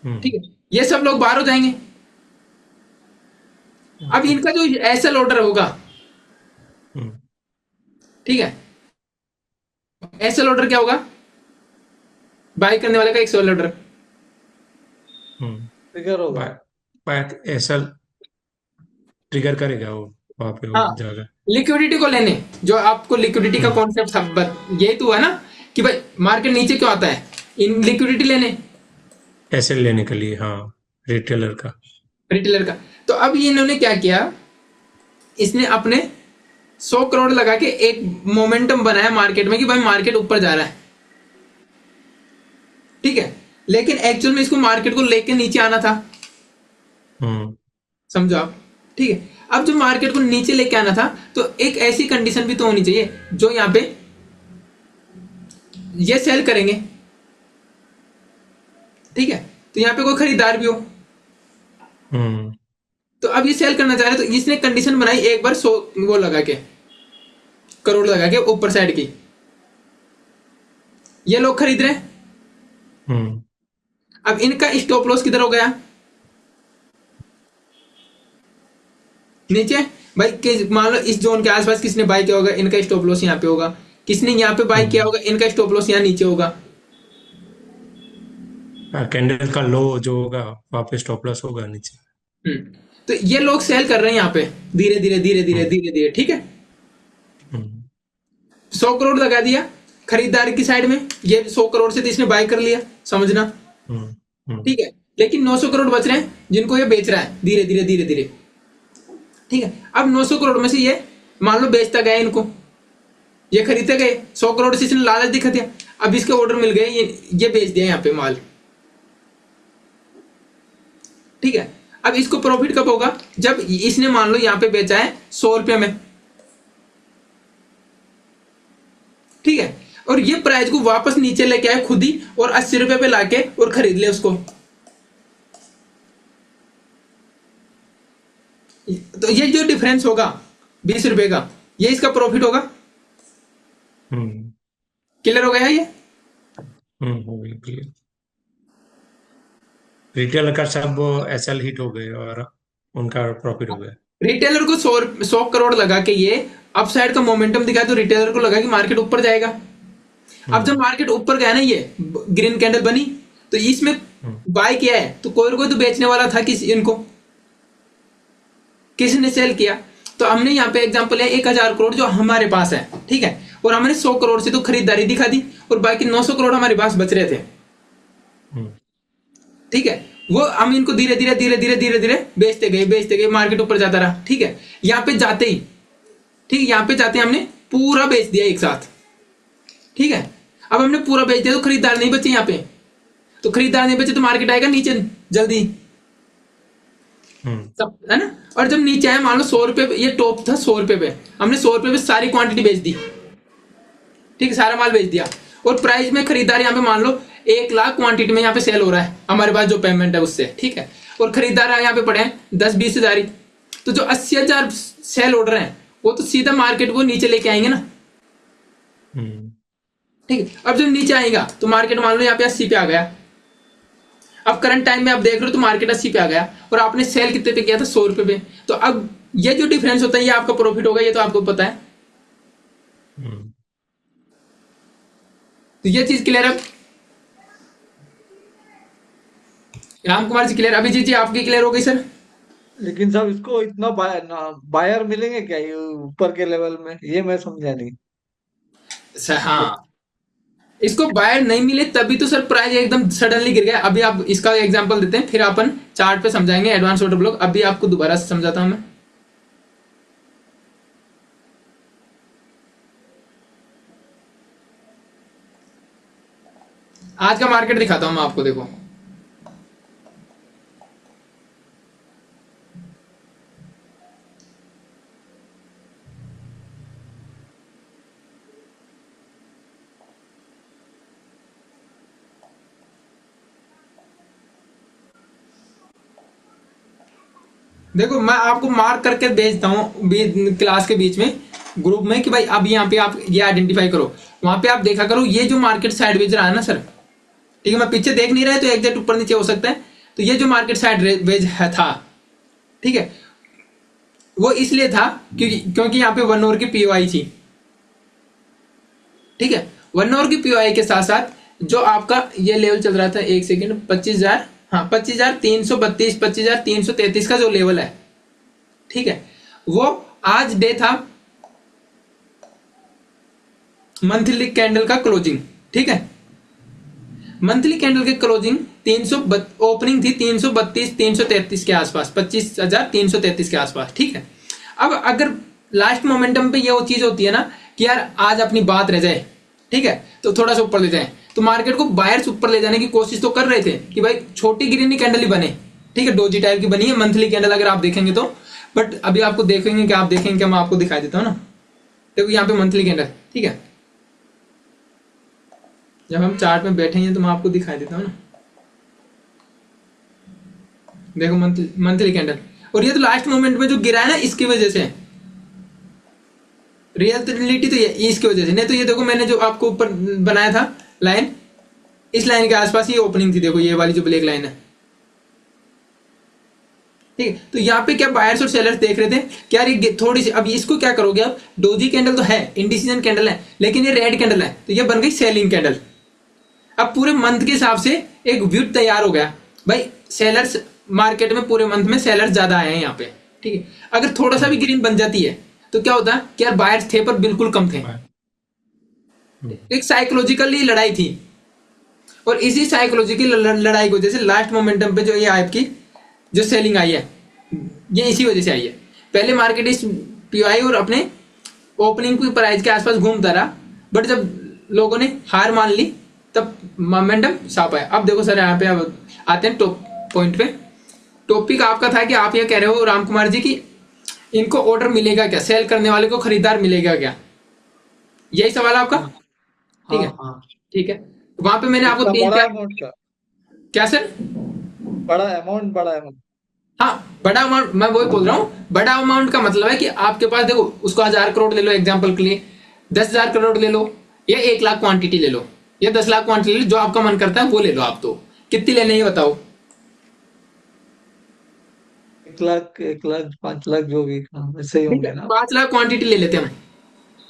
ठीक है। ये सब लोग बाहर हो जाएंगे। अब इनका जो एसएल ऑर्डर होगा, हम्म ठीक है, एसएल ऑर्डर क्या होगा, बाय करने वाले का एक सेल ऑर्डर, हम्म ट्रिगर होगा। बाय बाय ऐसा ट्रिगर करेगा वो वहां पे हो हाँ, जाएगा। लिक्विडिटी को लेने, जो आपको लिक्विडिटी का हम्म कॉन्सेप्ट था, यही तो है ना, कि भाई मार्केट नीचे क्यों आता है, इन लिक्विडिटी लेने, ऐसे लेने के लिए, हाँ, रिटेलर का। रिटेलर का। तो अब ये इन्होंने क्या किया, इसने अपने 100 करोड़ लगा के एक मोमेंटम बनाया मार्केट में कि भाई मार्केट ऊपर जा रहा है, ठीक है। लेकिन एक्चुअल में इसको मार्केट को लेके नीचे आना था, हम्म समझो आप, ठीक है। अब जो मार्केट को नीचे लेके आना था, तो एक ऐसी कंडीशन भी तो होनी चाहिए जो यहाँ पे ये सेल करेंगे, ठीक है, तो यहाँ पे कोई खरीदार भी हो। हम्म तो अब ये सेल करना चाह रहे, तो इसने कंडीशन बनाई एक बार 100 वो लगा के, करोड़ लगा के ऊपर साइड की, ये लोग खरीद रहे हैं। हम्म अब इनका स्टॉप लॉस किधर हो गया, नीचे। भाई मान लो इस जोन के आसपास किसने बाय किया होगा, इनका स्टॉप लॉस यहाँ पे होगा, किसने यहाँ पे बाय किया होगा, इनका स्टॉप लॉस यहाँ नीचे होगा। कैंडल का लो जो होगा वहां पे स्टॉप लॉस होगा नीचे। तो ये लोग सेल कर रहे हैं यहाँ पे, धीरे धीरे धीरे धीरे हम्म धीरे धीरे, ठीक है। हम्म 100 करोड़ लगा दिया खरीदार की साइड में, ये 100 करोड़ से तो इसने बाय कर लिया, समझना, हम्म हम्म ठीक है। लेकिन 900 करोड़ बच रहे हैं जिनको ये बेच रहा है धीरे धीरे धीरे धीरे, ठीक है। अब 900 करोड़ में से ये मान लो बेचता गया इनको, ये खरीदते गए, 100 करोड़ से इसने लालच दिखा दिया, अब इसके ऑर्डर मिल गए, ये बेच दिया यहाँ पे माल, ठीक है। अब इसको प्रॉफिट कब होगा, जब इसने मान लो यहाँ पे बेचा है 100 रुपये में, ठीक है, और ये प्राइस को वापस नीचे लेके आए खुद ही, और 80 रुपये पे लाके और खरीद ले उसको, तो ये जो डिफरेंस होगा 20 रुपए का, ये इसका प्रॉफिट होगा। हम्म क्लियर हो गया ये? हो गया क्लियर। रिटेल का सब वो एसएल हिट हो गए और उनका प्रॉफिट हो गया। रिटेलर को 100 करोड़ लगा के ये अपसाइड का मोमेंटम दिखा, तो रिटेलर को लगा कि मार्केट ऊपर जाएगा। अब जब हम्म मार्केट ऊपर गया ना, ये ग्रीन कैंडल बनी, तो इसमें हम्म बाय किया है, तो कोई ना कोई तो बेचने वाला था, किसी इनको किसी ने सेल किया। तो हमने यहाँ पे एग्जांपल है 1000 करोड़ जो हमारे पास है, ठीक है, और हमने 100 करोड़ से तो खरीदारी दिखा दी, और बाकी 900 करोड़ हमारे पास बच रहे थे, हम्म ठीक है। वो हम इनको धीरे धीरे धीरे धीरे धीरे धीरे बेचते गए, मार्केट ऊपर जाता रहा, ठीक है। यहाँ पे जाते ही, ठीक है, यहाँ पे जाते ही हमने पूरा बेच दिया एक साथ, ठीक है। अब हमने पूरा बेच दिया तो खरीदार नहीं बचे यहाँ पे, तो खरीदार नहीं बचे तो मार्केट आएगा नीचे जल्दी, हम्म सब है ना। और जब नीचे आया, मान लो 100 रुपए पे, ये टॉप था 100 रुपए पे, हमने 100 रुपए पे सारी क्वांटिटी बेच दी, ठीक है, सारा माल बेच दिया। और प्राइस में खरीदार यहाँ पे मान लो 1 लाख क्वांटिटी में यहाँ पे सेल हो रहा है हमारे पास जो पेमेंट है उससे, ठीक है। और खरीदार यहाँ पे पड़े हैं 10-20 हजार ही, तो जो 80,000 सेल ऑर्डर है वो तो सीधा मार्केट वो नीचे लेके आएंगे ना, हम्म ठीक है। अब जब नीचे आएगा तो मार्केट मान लो यहाँ पे 80 पे आ गया। अब करंट टाइम में आप देख रहे हो तो मार्केट 80 पे आ गया, और आपने सेल कितने पे किया था? 100 रुपए पे। तो अब ये जो डिफरेंस होता है ये आपका प्रॉफिट होगा, ये तो आपको पता है। हम्म तो ये चीज क्लियर है राम कुमार जी? क्लियर? अभिजीत जी आपकी क्लियर हो गई सर? लेकिन साहब इसको इतना बायर मिलेंगे क्या ये ऊपर के लेवल में, ये मैं समझा नहीं। सर हाँ, इसको बायर नहीं मिले तभी तो सर प्राइस एकदम सडनली गिर गया। अभी आप इसका एग्जांपल देते हैं, फिर अपन चार्ट पे समझाएंगे एडवांस ऑर्डर ब्लॉक। अभी आपको दोबारा से समझाता हूं मैं। आज का मार्केट दिखाता हूं मैं आपको, देखो। देखो मैं आपको मार्क करके भेजता हूँ क्लास के बीच में, ग्रुप में, कि भाई अब यहाँ पे आप ये आइडेंटिफाई करो, वहां पे आप देखा करो ये जो मार्केट साइडवेज रहा है ना सर, ठीक है। मैं पीछे देख नहीं रहा, तो एग्जैक्ट ऊपर नीचे हो सकता है। तो ये जो मार्केट साइडवेज है था, ठीक है, वो इसलिए था क्योंकि यहाँ पे 1 आवर की पीओआई थी, ठीक है। 1 आवर की पीओआई के साथ साथ जो आपका ये लेवल चल रहा था, एक सेकेंड, 25,000, हाँ 25,332, 25,333 का जो लेवल है, ठीक है, वो आज डे था मंथली कैंडल का क्लोजिंग, ठीक है। मंथली कैंडल के क्लोजिंग 300, ओपनिंग थी 332 333 के आसपास, 25,333 के आसपास, ठीक है। अब अगर लास्ट मोमेंटम पे ये वो चीज होती है ना कि यार आज अपनी बात रह जाए, ठीक है, तो थोड़ा सा ऊपर ले जाए, तो मार्केट को बायर्स ऊपर ले जाने की कोशिश तो कर रहे थे कि भाई छोटी ग्रीन कैंडल ही बने, ठीक है, डोजी टाइप की बनी है मंथली कैंडल अगर आप देखेंगे तो। बट अभी आपको देखेंगे कि आप देखेंगे क्या, मैं आपको दिखाई देता हूँ ना। देखो यहाँ पे मंथली कैंडल, ठीक है, जब हम चार्ट में बैठेंगे तो मैं आपको दिखाई देता हूँ ना। देखो मंथली कैंडल, और ये तो लास्ट मोमेंट में जो गिरा है ना इसकी वजह से, रियलिटी तो ये इसकी वजह से नहीं। तो ये देखो मैंने जो आपको ऊपर बनाया था लाइन, इस लाइन के आसपास ये ओपनिंग थी, देखो ये वाली जो ब्लैक लाइन है, ठीक है। तो यहाँ पे क्या बायर्स और सेलर्स देख रहे थे कि यार ये थोड़ी सी, अब इसको क्या करोगे आप, डोजी कैंडल तो है, इंडिसीजन कैंडल है, लेकिन ये रेड कैंडल है, तो ये बन गई सेलिंग कैंडल। अब पूरे मंथ के हिसाब से एक व्यू तैयार हो गया भाई, सेलर्स मार्केट में पूरे मंथ में सेलर्स ज्यादा आए हैं यहाँ पे, ठीक है। अगर थोड़ा सा भी ग्रीन बन जाती है तो क्या होता है कि यार बायर्स थे पर बिल्कुल कम थे। एक साइकोलॉजिकली लड़ाई थी, और इसी साइकोलॉजिकल लड़ाई की वजह से लास्ट मोमेंटम पे जो ये आपकी जो सेलिंग आई है, ये इसी वजह से आई है। पहले मार्केट इस पीआई और अपने ओपनिंग की प्राइस के आसपास घूमता रहा, बट जब लोगों ने हार मान ली तब मोमेंटम साफ आया। अब देखो सर यहाँ पे अब आते हैं टॉप पॉइंट पे। टॉपिक आपका था कि आप ये कह रहे हो राम कुमार जी की इनको ऑर्डर मिलेगा क्या, सेल करने वाले को खरीदार मिलेगा क्या, यही सवाल है आपका? ठीक हाँ है, हाँ, ठीक है। वहां पे मैंने आपको इतना तीन बड़ा चार, अमाउंट का, क्या सर? बड़ा अमाउंट। हाँ, बड़ा अमाउंट मैं वही बोल रहा हूँ। बड़ा अमाउंट का मतलब है कि आपके पास देखो, उसको 1000 करोड़ ले लो एग्जाम्पल के लिए, 10,000 करोड़ ले लो, या 1 लाख क्वांटिटी ले लो, या 10 लाख क्वांटिटी ले लो, जो आपका मन करता है वो ले लो। आप तो कितनी लेने ही बताओ। 1 लाख, 1 लाख, 5 लाख, जो भी, हाँ, ऐसे ही ठीक है, होंगे ना। 5 लाख क्वांटिटी ले लेते हैं हम।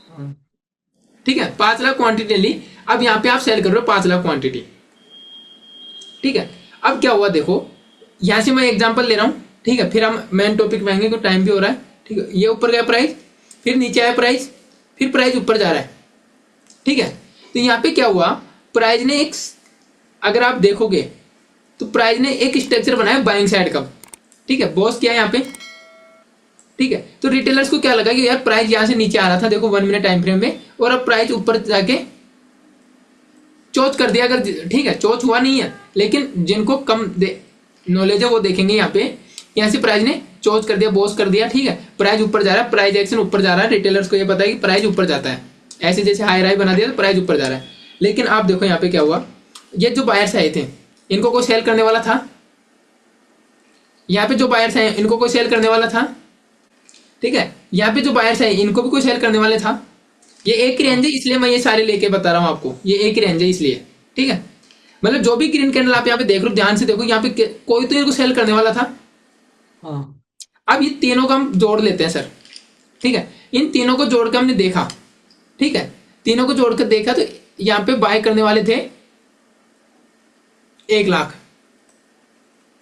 हाँ। ठीक है, 5 लाख क्वांटिटी ली। अब यहाँ पे आप सेल कर रहे हो 5 लाख क्वांटिटी। ठीक है, अब क्या हुआ देखो, यहाँ से मैं एग्जांपल ले रहा हूँ। ठीक है, फिर हम मेन टॉपिक में आएंगे, टाइम भी हो रहा है। ठीक है, ये ऊपर गया प्राइस, फिर नीचे आया प्राइस, फिर प्राइस ऊपर जा रहा है। ठीक है, तो यहाँ पे क्या हुआ, प्राइस ने एक, अगर आप देखोगे तो प्राइस ने एक स्ट्रक्चर बनाया बाइंग साइड का। ठीक है, बॉस क्या है यहाँ पे। ठीक है, तो रिटेलर्स को क्या लगा कि यार प्राइस यहाँ से नीचे आ रहा था, देखो 1 मिनट टाइम फ्रेम में, और अब प्राइस ऊपर जाके चोच कर दिया। अगर ठीक है, चोच हुआ नहीं है, लेकिन जिनको कम नॉलेज है वो देखेंगे यहाँ पे, यहाँ से प्राइस ने चोच कर दिया, बॉस कर दिया। ठीक है, प्राइस ऊपर जा रहा है, प्राइस एक्शन ऊपर जा रहा है। रिटेलर्स को ये पता है कि प्राइस ऊपर जाता है, ऐसे जैसे हाई राई बना दिया तो प्राइस ऊपर जा रहा है। लेकिन आप देखो यहाँ पे क्या हुआ, ये जो बायर्स आए थे इनको कोई सेल करने वाला था। यहाँ पे जो बायर्स आए इनको कोई सेल करने वाला था। ठीक है, यहाँ पे जो बायर्स आए इनको भी कोई सेल करने वाले था। ये एक रेंज है, इसलिए मैं ये सारे लेके बता रहा हूँ आपको, ये एक रेंज है इसलिए। ठीक है, मतलब जो भी ग्रीन कैंडल आप यहाँ पे देख रहे हो, ध्यान से देखो, यहाँ पे कोई तो इनको सेल करने वाला था। हाँ। अब ये तीनों का हम जोड़ लेते हैं सर। ठीक है, इन तीनों को जोड़ के हमने देखा। ठीक है, तीनों को जोड़कर देखा तो यहाँ पे बाय करने वाले थे 1 लाख।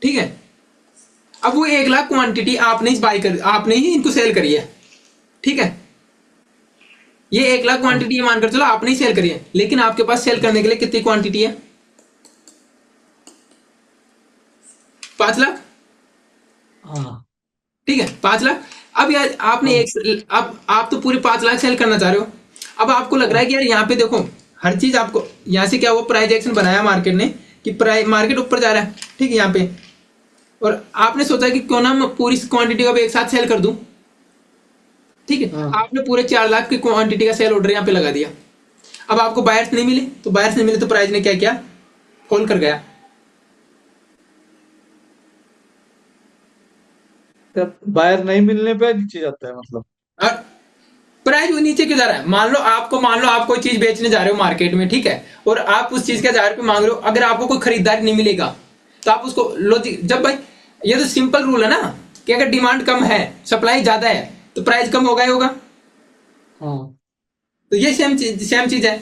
ठीक है, अब वो 1 लाख क्वांटिटी आपने ही बाय कर, आपने ही इनको सेल करी है। ठीक है, ये 1 लाख क्वांटिटी मानकर चलो आपने ही सेल करी है, लेकिन आपके पास सेल करने के लिए कितनी क्वांटिटी है? 5 लाख। हाँ। ठीक है, 5 लाख। अब यार आपने हाँ। एक, अब आप तो पूरे 5 लाख सेल करना चाह रहे हो। अब आपको लग रहा है कि यार यहाँ पे देखो हर चीज आपको, यहाँ से क्या हुआ, प्राइस एक्शन बनाया मार्केट ने कि प्राइस, मार्केट ऊपर जा रहा है। ठीक है, यहाँ पे, और आपने सोचा कि क्यों ना मैं पूरी क्वांटिटी का भी एक साथ सेल कर दूं। ठीक है, हाँ। आपने पूरे 4 लाख की क्वांटिटी का सेल ऑर्डर यहाँ पे लगा दिया। अब आपको बायर्स नहीं मिले, तो बायर्स नहीं मिले तो प्राइस ने क्या किया, फॉल कर गया। तब बायर नहीं मिलने पे नीचे जाता है मतलब। और प्राइस वो नीचे क्यों जा रहा है? मान लो आप कोई चीज बेचने जा रहे हो मार्केट में। ठीक है, और आप उस चीज के 1000 रुपये मांग रहे हो, अगर आपको कोई खरीदार नहीं मिलेगा तो आप उसको लॉजिक, जब भाई ये तो सिंपल रूल है ना कि अगर डिमांड कम है, सप्लाई ज्यादा है, तो प्राइस कम होगा ही होगा। हाँ। तो ये सेम चीज है।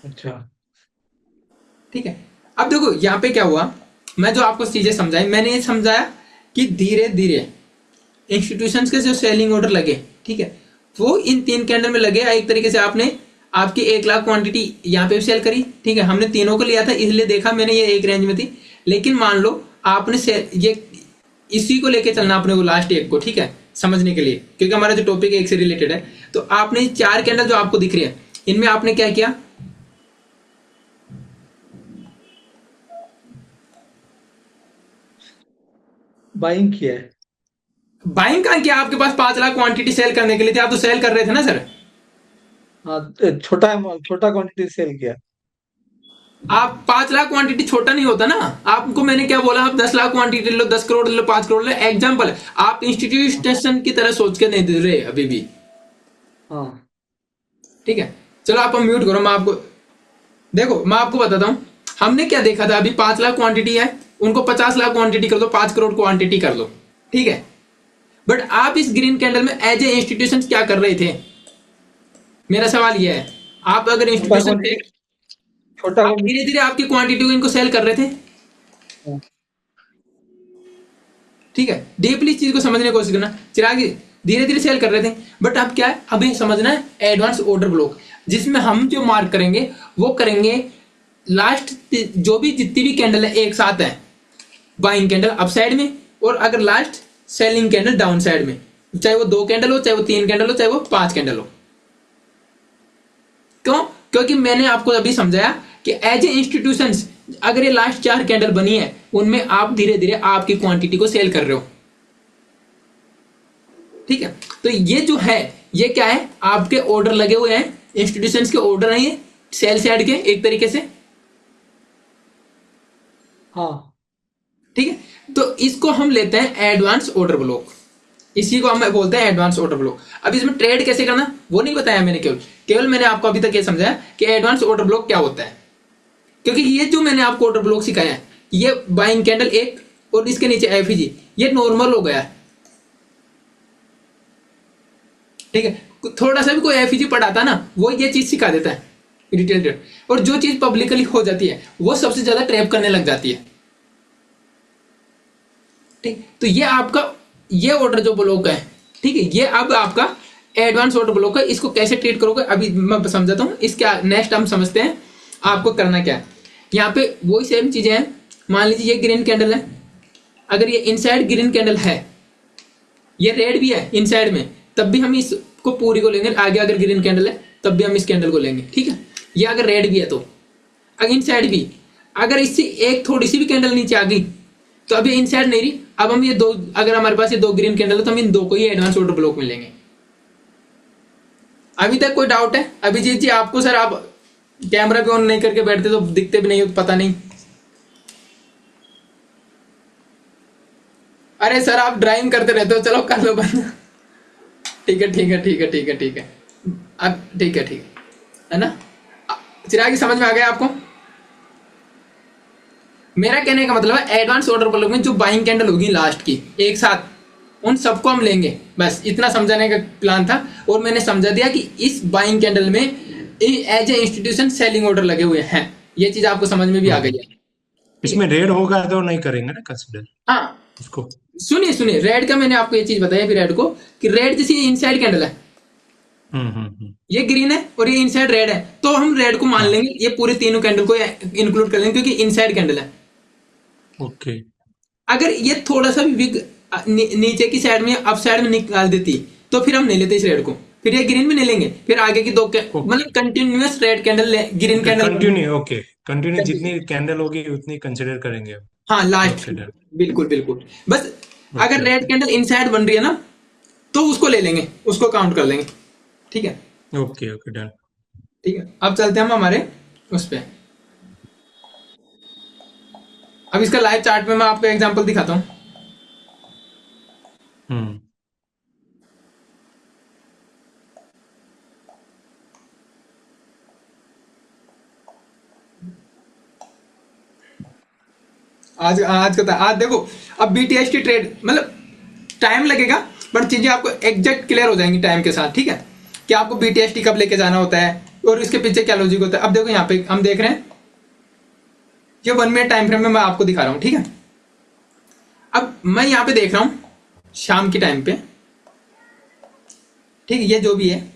अच्छा। ठीक है, अब देखो यहाँ पे क्या हुआ, मैं जो आपको चीजें समझाई, मैंने ये समझाया कि धीरे धीरे इंस्टीट्यूशंस के जो सेलिंग ऑर्डर लगे, ठीक है, वो इन 3 कैंडल में लगे। एक तरीके से आपने आपकी 1 लाख क्वांटिटी यहाँ पे भी सेल करी। ठीक है, हमने तीनों को लिया था इसलिए देखा मैंने ये एक रेंज में थी। लेकिन मान लो आपने ये इसी को लेके चलना अपने को लास्ट एक को, ठीक है, समझने के लिए, क्योंकि हमारा जो टॉपिक है एक से रिलेटेड है। तो आपने 4 कैंडल जो आपको दिख रही है, इनमें आपने क्या किया, बाइंग किया है। बाइंग का किया। आपके पास 5 लाख क्वांटिटी सेल करने के लिए थे, आप तो सेल कर रहे थे ना सर। हाँ, छोटा क्वांटिटी सेल किया। आप 5 लाख क्वांटिटी छोटा नहीं होता ना। आपको मैंने क्या बोला, आप 10 लाख क्वांटिटी ले लो, 10 करोड़ ले लो, 5 करोड़ ले लो, एग्जाम्पल। आप इंस्टीट्यूशन की तरह सोच के नहीं दे रहे अभी भी। हाँ। ठीक है, चलो आप म्यूट करो, मैं आपको देखो, मैं आपको बताता हूं हमने क्या देखा था। अभी 5 लाख क्वांटिटी है, उनको 50 लाख क्वांटिटी कर दो, 5 करोड़ क्वांटिटी कर लो। ठीक है, बट आप इस ग्रीन कैंडल में एज ए इंस्टीट्यूशन क्या कर रहे थे? मेरा सवाल यह है, आप अगर छोटा इंस्टीट्यूशन थे, क्वांटिटी छोटा आप क्वांटिटी। धीरे धीरे आपकी क्वांटिटी को इनको सेल कर रहे थे। हाँ। ठीक है, डीपली इस चीज को समझने की कोशिश करना। चिराग धीरे धीरे सेल कर रहे थे, बट अब क्या है, अभी समझना है एडवांस ऑर्डर ब्लॉक, जिसमें हम जो मार्क करेंगे वो करेंगे लास्ट, जो भी जितनी भी कैंडल है एक साथ है, बाइंग कैंडल अप साइड में, और अगर last selling candle down side में, चाहे वो 2 कैंडल हो, चाहे वो 3 कैंडल हो, चाहे वो 5 कैंडल हो। क्यों? क्योंकि मैंने आपको अभी समझाया कि एज ए इंस्टीट्यूशन अगर ये लास्ट 4 कैंडल बनी है, उनमें आप धीरे धीरे आपकी क्वांटिटी को सेल कर रहे हो। ठीक है, तो ये जो है, ये क्या है, आपके ऑर्डर लगे हुए हैं, इंस्टीट्यूशंस के ऑर्डर हैं, ये सेल साइड के एक तरीके से। हाँ। ठीक है, तो इसको हम लेते हैं एडवांस ऑर्डर ब्लॉक, इसी को हम बोलते हैं एडवांस ऑर्डर ब्लॉक। अब इसमें ट्रेड कैसे करना वो नहीं बताया मैंने, केवल केवल मैंने आपको अभी तक ये समझाया कि एडवांस ऑर्डर ब्लॉक क्या होता है, क्योंकि ये जो मैंने आपको ऑर्डर ब्लॉक सिखाया है, ये बाइंग कैंडल एक और इसके नीचे एफईजी, ये नॉर्मल हो गया है। ठीक है, थोड़ा सा भी कोई एफईजी पढ़ाता ना, वो ये चीज सिखा देता है रिटेल ट्रेड, और जो चीज पब्लिकली हो जाती है वो सबसे ज्यादा ट्रैप करने लग जाती है। ठीक, तो ये आपका ये ऑर्डर जो ब्लॉक है, ठीक है, ये अब आपका एडवांस ऑर्डर ब्लॉक है। इसको कैसे ट्रीट करोगे अभी मैं समझाता हूँ, इसके नेक्स्ट हम समझते हैं आपको करना क्या है। यहाँ पे वही सेम चीजें हैं, मान लीजिए ये ग्रीन कैंडल है, अगर ये इनसाइड ग्रीन कैंडल है, ये रेड भी है इनसाइड में, तब भी हम इसको पूरी को लेंगे। आगे अगर ग्रीन कैंडल है तब भी हम इस कैंडल को लेंगे। ठीक है, ये अगर रेड भी है तो, अगर इनसाइड भी, अगर इससे एक थोड़ी सी भी कैंडल नीचे आ गई तो अभी इनसाइड नहीं रही, अब हम ये दो, अगर हमारे पास ये दो ग्रीन कैंडल है तो हम इन दो को ही एडवांस ऑर्डर ब्लॉक में लेंगे। अभी तक कोई डाउट है अभिजीत जी आपको? सर आप कैमरा भी ऑन नहीं करके बैठते तो दिखते भी नहीं हो, पता नहीं। अरे सर आप ड्राइविंग करते रहते हो, चलो कर लो बंद। ठीक है ठीक है ठीक है ठीक है ठीक है, अब ठीक है ना? चिराग समझ में आ गया आपको? मेरा कहने का मतलब है एडवांस ऑर्डर ब्लॉक में जो बाइंग कैंडल होगी लास्ट की एक साथ, उन सबको हम लेंगे, बस इतना समझाने का प्लान था। और मैंने समझा दिया कि इस बाइंग कैंडल में as a institution selling order लगे हुए हैं, ये चीज आपको समझ में भी आ गई है। इसमें रेड होगा तो नहीं करेंगे ना कंसिडर हाँ उसको। सुनिए सुनिए, रेड का मैंने आपको ये चीज बताई अभी, रेड को कि रेड जैसे इनसाइड कैंडल है, ये ग्रीन है और ये इनसाइड रेड है, तो हम रेड को मान हाँ लेंगे, ये पूरे तीनों कैंडल को इंक्लूड कर लेंगे क्योंकि इनसाइड कैंडल है। ओके अगर ये थोड़ा सा भी विग नीचे की साइड में अप साइड में निकाल देती तो फिर हम नहीं लेते इस रेड को, फिर ये ग्रीन भी नहीं लेंगे, फिर आगे की दो मतलब continuous red candle green candle. Continue, okay continue जितनी कैंडल होगी उतनी कंसिडर करेंगे। हाँ लास्ट, ओके डन। बिल्कुल बिल्कुल, बस अगर okay red okay candle inside बन रही है ना तो उसको ले लेंगे, उसको काउंट कर लेंगे। ठीक है ओके ओके डन। ठीक है, अब चलते हैं हम हमारे उस पे। अब इसका लाइव चार्ट में मैं आपको एग्जांपल दिखाता हूँ। हम्म आज आज का आज देखो, अब बीटीएस की ट्रेड मतलब टाइम लगेगा बट चीजें आपको एग्जैक्ट क्लियर हो जाएंगी टाइम के साथ। ठीक है, कि आपको बीटीएसटी कब लेके जाना होता है और इसके पीछे क्या लॉजिक होता है। अब देखो यहाँ पे हम देख रहे हैं, ये 1 मिनट टाइम फ्रेम में मैं आपको दिखा रहा हूँ। ठीक है, अब मैं यहाँ पे देख रहा हूँ शाम के टाइम पे, ठीक है, ये जो भी है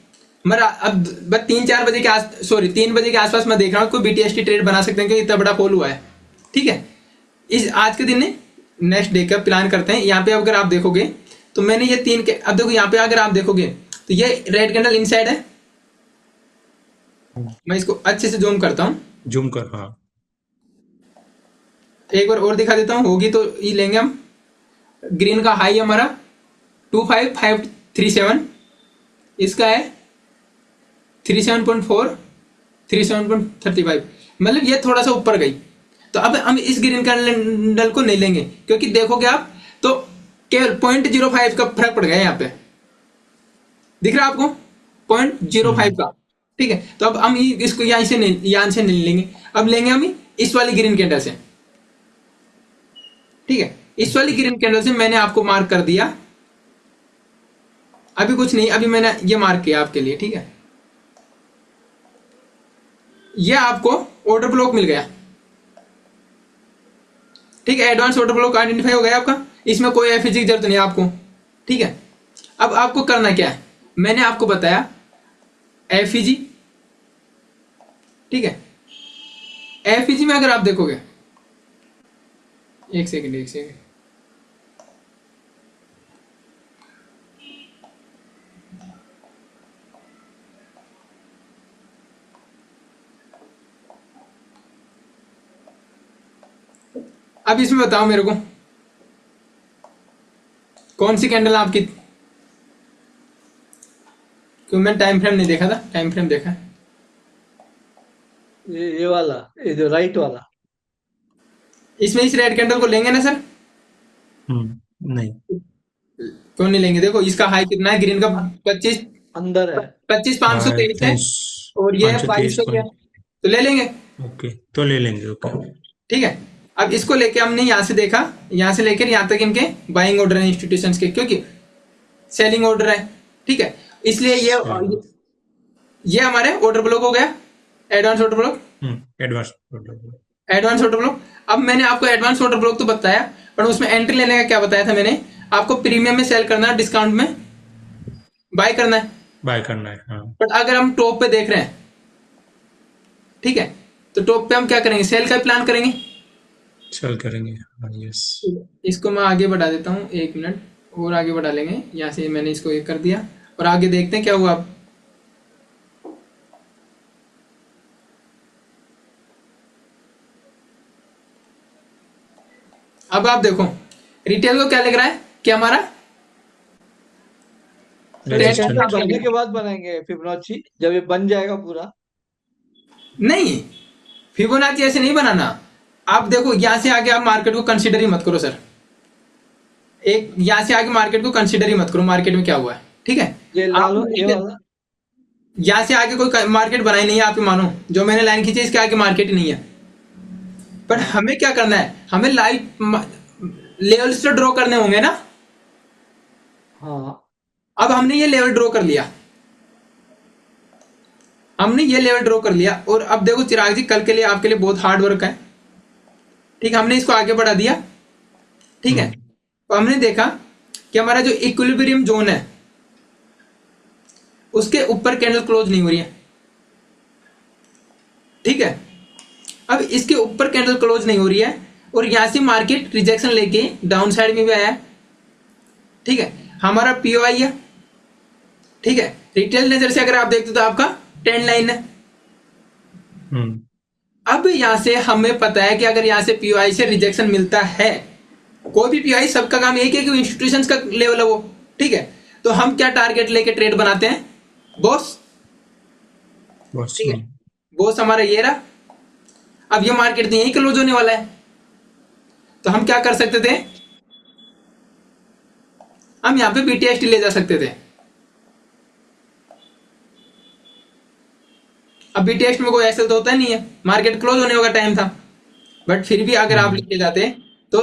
मेरा अब बस 3-4 बजे के आस सॉरी 3 बजे के आसपास मैं देख रहा हूँ कोई बीटीएसटी ट्रेड बना सकते हैं क्योंकि इतना बड़ा फॉल हुआ है। ठीक है, इस आज के दिन ने नेक्स्ट डे का प्लान करते हैं। यहाँ पे अगर आप देखोगे तो मैंने ये तीन के, अब देखो यहाँ पे अगर आप देखोगे तो ये रेड कैंडल इनसाइड है। मैं इसको अच्छे से जूम करता हूँ, जूम कर, हाँ एक बार और दिखा देता हूँ, होगी तो ये लेंगे हम। ग्रीन का हाई हमारा 25537, इसका है 37.4 37.35, मतलब ये थोड़ा सा ऊपर गई। तो अब हम इस ग्रीन कैंडल को नहीं लेंगे क्योंकि देखोगे आप तो केवल 0.05 का फर्क पड़ गया यहाँ पे, दिख रहा है आपको 0.05 का। ठीक है, तो अब हम इसको यहाँ से नहीं लेंगे, अब लेंगे हम इस वाली ग्रीन कैंडल से। ठीक है, इस वाली ग्रीन कैंडल से मैंने आपको मार्क कर दिया, अभी कुछ नहीं, अभी मैंने ये मार्क किया आपके लिए। ठीक है, ये आपको ऑर्डर ब्लॉक मिल गया। ठीक है, एडवांस ऑर्डर ब्लॉक आइडेंटिफाई हो गया आपका, इसमें कोई एफईजी की जरूरत नहीं है आपको। ठीक है, अब आपको करना क्या है, मैंने आपको बताया एफईजी। ठीक है, एफईजी में अगर आप देखोगे, एक सेकंड अब इसमें बताओ मेरे को कौन सी कैंडल आपकी, क्यों मैं टाइम फ्रेम नहीं देखा था, टाइम फ्रेम देखा है। ये वाला, ये जो राइट वाला। इसमें इस रेड कैंडल को लेंगे ना सर? नहीं, क्यों नहीं लेंगे? देखो इसका हाई कितना है, ग्रीन का 25, अंदर है। 25,523 है, 23, और ये है 523 2200 है, तो ले लेंगे। ओके, तो ले लेंगे। ओके, ठीक है, अब इसको लेके हमने यहाँ से देखा, यहाँ से लेकर यहाँ तक इनके बाइंग ऑर्डर है इंस्टीट्यूशंस के, क्योंकि सेलिंग ऑर्डर है। ठीक है, इसलिए ये हमारे ऑर्डर ब्लॉक हो गया, advance order block. Advance. Advance order block, अब मैंने आपको एडवांस ऑर्डर ब्लॉक तो बताया, पर उसमें एंट्री लेने का क्या बताया था मैंने आपको? प्रीमियम में सेल करना है, डिस्काउंट में बाय करना है। बाय करना है, हाँ। बट अगर हम टॉप पे देख रहे हैं, ठीक है, तो टॉप पे हम क्या करेंगे? सेल का प्लान करेंगे। सेल करेंगे, हाँ, यस। इसको मैं आगे बढ़ा देता हूँ, 1 मिनट और आगे बढ़ा लेंगे। यहाँ से मैंने इसको ये कर दिया, और आगे देखते हैं क्या हुआ। अब आप देखो रिटेल को क्या लग रहा है कि हमारा कैंडल टेस्ट बनने के बाद बनाएंगे फिबोनाची, जब ये बन जाएगा पूरा। नहीं, फिबोनाची ऐसे नहीं बनाना। आप देखो यहाँ से आगे आप मार्केट को कंसीडर ही मत करो सर, एक यहाँ से आगे मार्केट को कंसीडर ही मत करो, मार्केट में क्या हुआ है। ठीक है, ये लाल ये वाला यहाँ से आगे कोई मार्केट बनाई नहीं है, आप ही मानो जो मैंने लाइन खींची इसके आगे मार्केट ही नहीं है। पर हमें क्या करना है? हमें लाइव लेवल्स तो ड्रॉ करने होंगे ना। हाँ, अब हमने ये लेवल ड्रॉ कर लिया, हमने ये लेवल ड्रॉ कर लिया, और अब देखो चिराग जी, कल के लिए आपके लिए बहुत हार्ड वर्क है। ठीक है, हमने इसको आगे बढ़ा दिया। ठीक है, तो हमने देखा कि हमारा जो इक्विलिब्रियम जोन है उसके ऊपर कैंडल क्लोज नहीं हो रही है। ठीक है, अब इसके ऊपर कैंडल क्लोज नहीं हो रही है, और यहां से मार्केट रिजेक्शन लेके डाउन साइड में भी आया है। ठीक है, हमारा पीओआई है। ठीक है, रिटेल नजर से अगर आप देखते हो तो आपका ट्रेंड लाइन है। अब यहां से हमें पता है कि अगर यहां से पीओआई से रिजेक्शन मिलता है, कोई भी पीओआई, सबका काम एक है कि इंस्टीट्यूशंस का लेवल है वो। ठीक है, तो हम क्या टारगेट लेके ट्रेड बनाते हैं? बॉस। ठीक है, बॉस हमारा ये रहा। अब ये मार्केट तो यही क्लोज होने वाला है, तो हम क्या कर सकते थे? हम यहां पे बीटीएसटी ले जा सकते थे। अब बीटीएसटी में कोई ऐसा तो होता नहीं है, मार्केट क्लोज होने का टाइम था, बट फिर भी अगर आप लेके जाते तो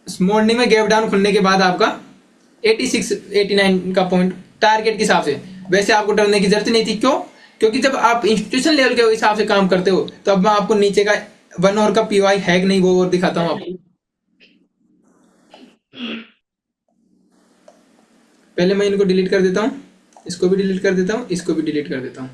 मॉर्निंग में गैप डाउन खुलने के बाद आपका 86 89 का पॉइंट टारगेट के हिसाब से, वैसे आपको डरने की जरूरत नहीं थी। क्यों? क्योंकि जब आप इंस्टीट्यूशन लेवल के हिसाब से काम करते हो, तो अब मैं आपको नीचे का 1 आवर का पीओआई है कि नहीं वो और दिखाता हूं आपको। पहले मैं इनको डिलीट कर देता हूं, इसको भी डिलीट कर देता हूं, इसको भी डिलीट कर देता हूं।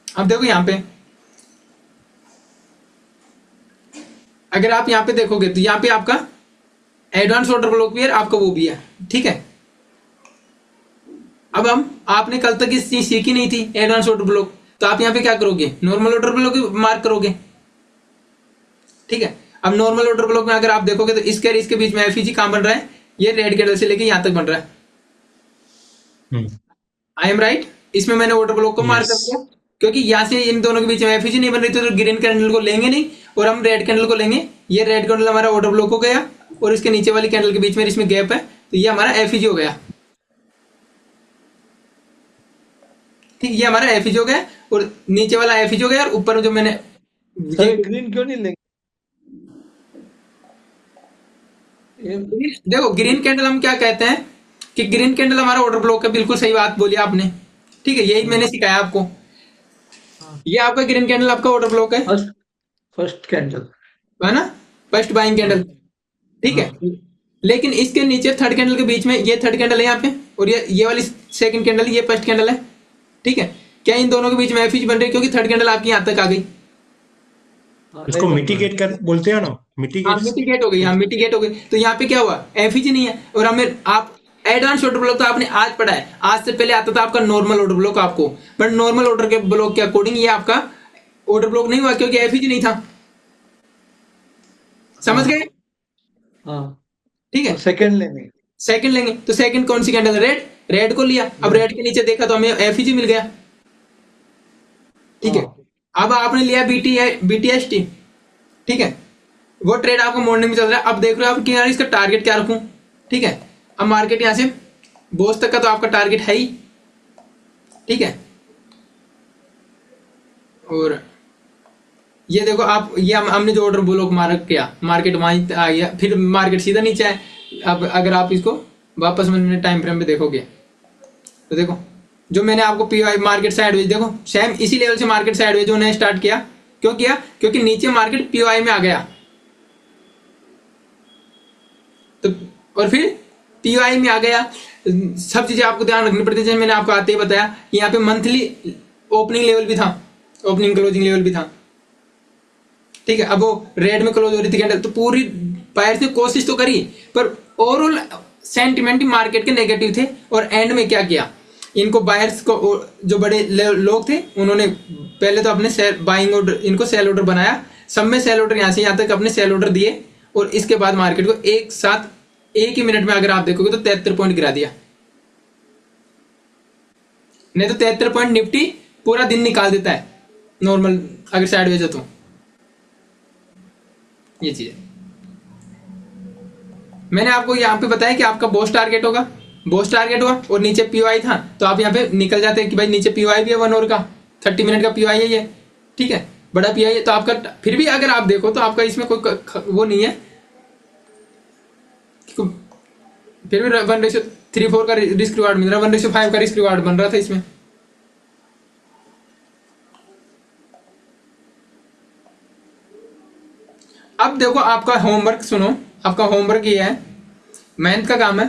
अब देखो यहां पे, अगर आप यहां पे देखोगे तो यहां पे आपका एडवांस ऑर्डर ब्लॉक भी है, आपका वो भी है। ठीक है, अब आपने कल तक इस चीज सीखी नहीं थी एडवांस ऑर्डर ब्लॉक, तो आप यहां पे क्या करोगे? नॉर्मल ऑर्डर ब्लॉक मार्क करोगे। ठीक है, अब नॉर्मल ऑर्डर ब्लॉक में अगर आप देखोगे तो इसके और इसके बीच में एफईजी कहां बन रहा है? ये रेड कैंडल से लेके यहां तक बन रहा है। I am right? इसमें मैंने ऑर्डर ब्लॉक को मार्क कर दिया, क्योंकि यहां से इन दोनों के बीच में एफईजी नहीं बन रही थी, तो ग्रीन कैंडल को लेंगे नहीं और हम रेड कैंडल को लेंगे। ये रेड कैंडल हमारा ऑर्डर ब्लॉक हो गया, और इसके नीचे वाली कैंडल के बीच में इसमें गैप है, तो ये हमारा एफईजी हो गया। ठीक, ये हमारा एफईजी हो गया, और नीचे वाला एफईजी हो गया, और ऊपर जो मैंने ग्रीन क्यों नहीं लेंगे? देखो ग्रीन कैंडल हम क्या कहते हैं कि ग्रीन कैंडल हमारा ऑर्डर ब्लॉक है। बिल्कुल सही बात बोली आपने। ठीक है, यही मैंने सिखाया आपको। ये आपका ग्रीन कैंडल आपका ऑर्डर ब्लॉक है, फर्स्ट कैंडल है ना, फर्स्ट बाइंग कैंडल। ठीक है, लेकिन इसके नीचे थर्ड कैंडल के बीच में ये थर्ड कैंडल है यहाँ पे, और ये वाली सेकंड कैंडल, ये फर्स्ट कैंडल है। ठीक है, क्या इन दोनों के बीच में एफईजी बन रही है? क्योंकि थर्ड कैंडल आपकी यहाँ तक आ गई। इसको मिटिगेट कर बोलते हैं ना, मिटिगेट हो गई। हाँ, मिटिगेट हो गई। तो यहाँ पे क्या हुआ? एफईजी नहीं है। और हमें आप एडवांस ऑर्डर ब्लॉक तो आपने आज पढ़ा है, आज से पहले आता था आपका नॉर्मल ऑर्डर ब्लॉक आपको, बट नॉर्मल ऑर्डर के ब्लॉक के अकॉर्डिंग ये आपका ऑर्डर ब्लॉक नहीं हुआ क्योंकि एफईजी नहीं था। समझ हाँ गए? हाँ। ठीक है। और सेकंड लेंगे। सेकंड लेंगे तो सेकंड कौन सी कैंडल? रेड। रेड को लिया, अब रेड। रेड के नीचे देखा तो हमें एफईजी मिल गया। ठीक है। हाँ अब आपने लिया बीटीएसटी। ठीक है। वो ट्रेड आपको मॉर्निंग में चल रहा है। अब देख रहे हो आप कि यार इसका टारगेट क्या रखूं। ठीक है। अब मार्केट यहां से बोस तक का तो आपका टारगेट है ही। ठीक है। और ये देखो आप, ये हमने जो ऑर्डर ब्लॉक मार्क किया, मार्केट वहीं आ गया, फिर मार्केट सीधा नीचे आए। अब अगर आप इसको वापस मैंने टाइम फ्रेम पे देखोगे तो देखो जो मैंने आपको पीआई मार्केट साइडवेज, देखो सेम इसी लेवल से मार्केट साइडवेज उन्होंने स्टार्ट किया। क्यों किया? क्योंकि नीचे मार्केट पीआई में आ गया। तो और फिर पीआई में आ गया। सब चीजें आपको ध्यान रखनी पड़ती है। जैसे मैंने आपको आते ही बताया कि यहाँ पे मंथली ओपनिंग लेवल भी था, ओपनिंग क्लोजिंग लेवल भी था। ठीक है। अब वो रेड में क्लोज हो रही थी कैंडल, तो पूरी बायर ने कोशिश तो करी, पर ओवरऑल सेंटिमेंट मार्केट के नेगेटिव थे। और एंड में क्या किया, इनको बायर्स को, जो बड़े लोग थे, उन्होंने पहले तो अपने सेल बाइंग ऑर्डर, इनको सेल ऑर्डर बनाया। सब में सेल ऑर्डर यहाँ से यहाँ तक अपने सेल ऑर्डर दिए। और इसके बाद मार्केट को एक साथ एक ही मिनट में अगर आप देखोगे तो 73 पॉइंट गिरा दिया। नहीं तो 73 पॉइंट निफ्टी पूरा दिन निकाल देता है नॉर्मल अगर साइडवेज है तो। ये चीज है। मैंने आपको यहाँ पे बताया कि आपका बॉस टारगेट होगा, बॉस टारगेट हुआ और नीचे पीओआई था, तो आप यहाँ पे निकल जाते हैं कि भाई नीचे पीओआई भी है 1 आवर का, 30 मिनट का पीओआई है ये। ठीक है। बड़ा पीओआई है तो आपका, फिर भी अगर आप देखो तो आपका इसमें कोई वो नहीं है, फिर भी 1:3-4 का रिस्क रिवार्ड मिल रहा है, 1:5 का रिस्क रिवार्ड बन रहा था इसमें। अब देखो आपका होमवर्क सुनो, आपका होमवर्क ये है, मेहनत का काम है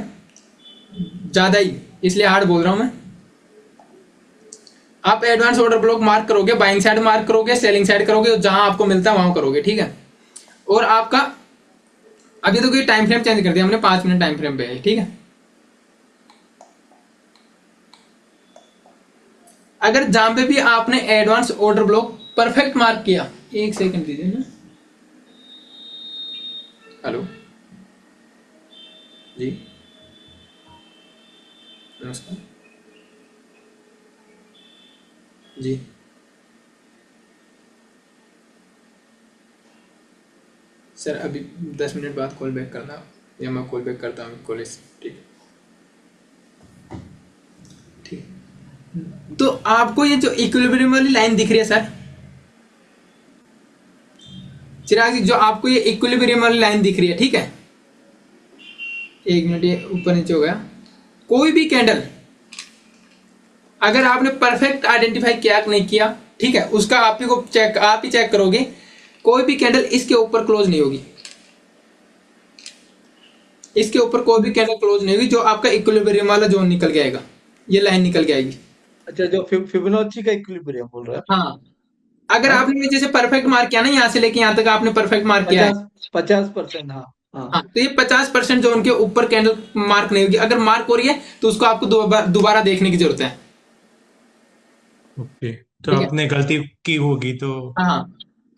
ज्यादा ही, इसलिए हार्ड बोल रहा हूं मैं। आप एडवांस ऑर्डर ब्लॉक मार्क करोगे, बाइंग साइड मार्क करोगे, सेलिंग साइड करोगे, जहां आपको मिलता है वहां करोगे। ठीक है। और आपका अभी तो कोई टाइम फ्रेम चेंज कर दिया हमने, 5 मिनट टाइम फ्रेम पे है। ठीक है। अगर जहां पे भी आपने advance order block perfect mark किया, एक सेकंड दीजिए ना। हेलो जी, नमस्कार जी। सर अभी 10 मिनट बाद कॉल बैक करना, या मैं कॉल बैक करता हूँ कॉलेज। ठीक ठीक। तो आपको ये जो इक्विलिब्रियम वाली लाइन दिख रही है सर चिराग जी, जो आपको ये इक्विलिब्रियम वाली लाइन दिख रही है, ठीक है, 1 मिनट ये ऊपर नीचे हो गया। कोई भी कैंडल अगर आपने परफेक्ट आइडेंटिफाई किया नहीं किया, ठीक है, उसका आप ही चेक करोगे, कोई भी कैंडल इसके ऊपर क्लोज नहीं होगी, इसके ऊपर कोई भी कैंडल क्लोज नहीं होगी, जो आपका इक्विलिब्रियम वाला जोन निकल के आएगा, ये लाइन निकल के आएगी। अच्छा, जो फिबोनाची का इक्विलिब्रियम बोल रहा है। हाँ, अगर हाँ, आपने जैसे परफेक्ट मार्क किया ना, यहाँ से लेके यहाँ तक आपने परफेक्ट मार्क किया है, 50%। हाँ हाँ। हाँ, तो ये 50% जो उनके ऊपर कैंडल मार्क नहीं होगी। अगर मार्क हो रही है तो उसको आपको दोबारा देखने की जरूरत है। ओके, तो ठीक है। आपने गलती की होगी तो। हाँ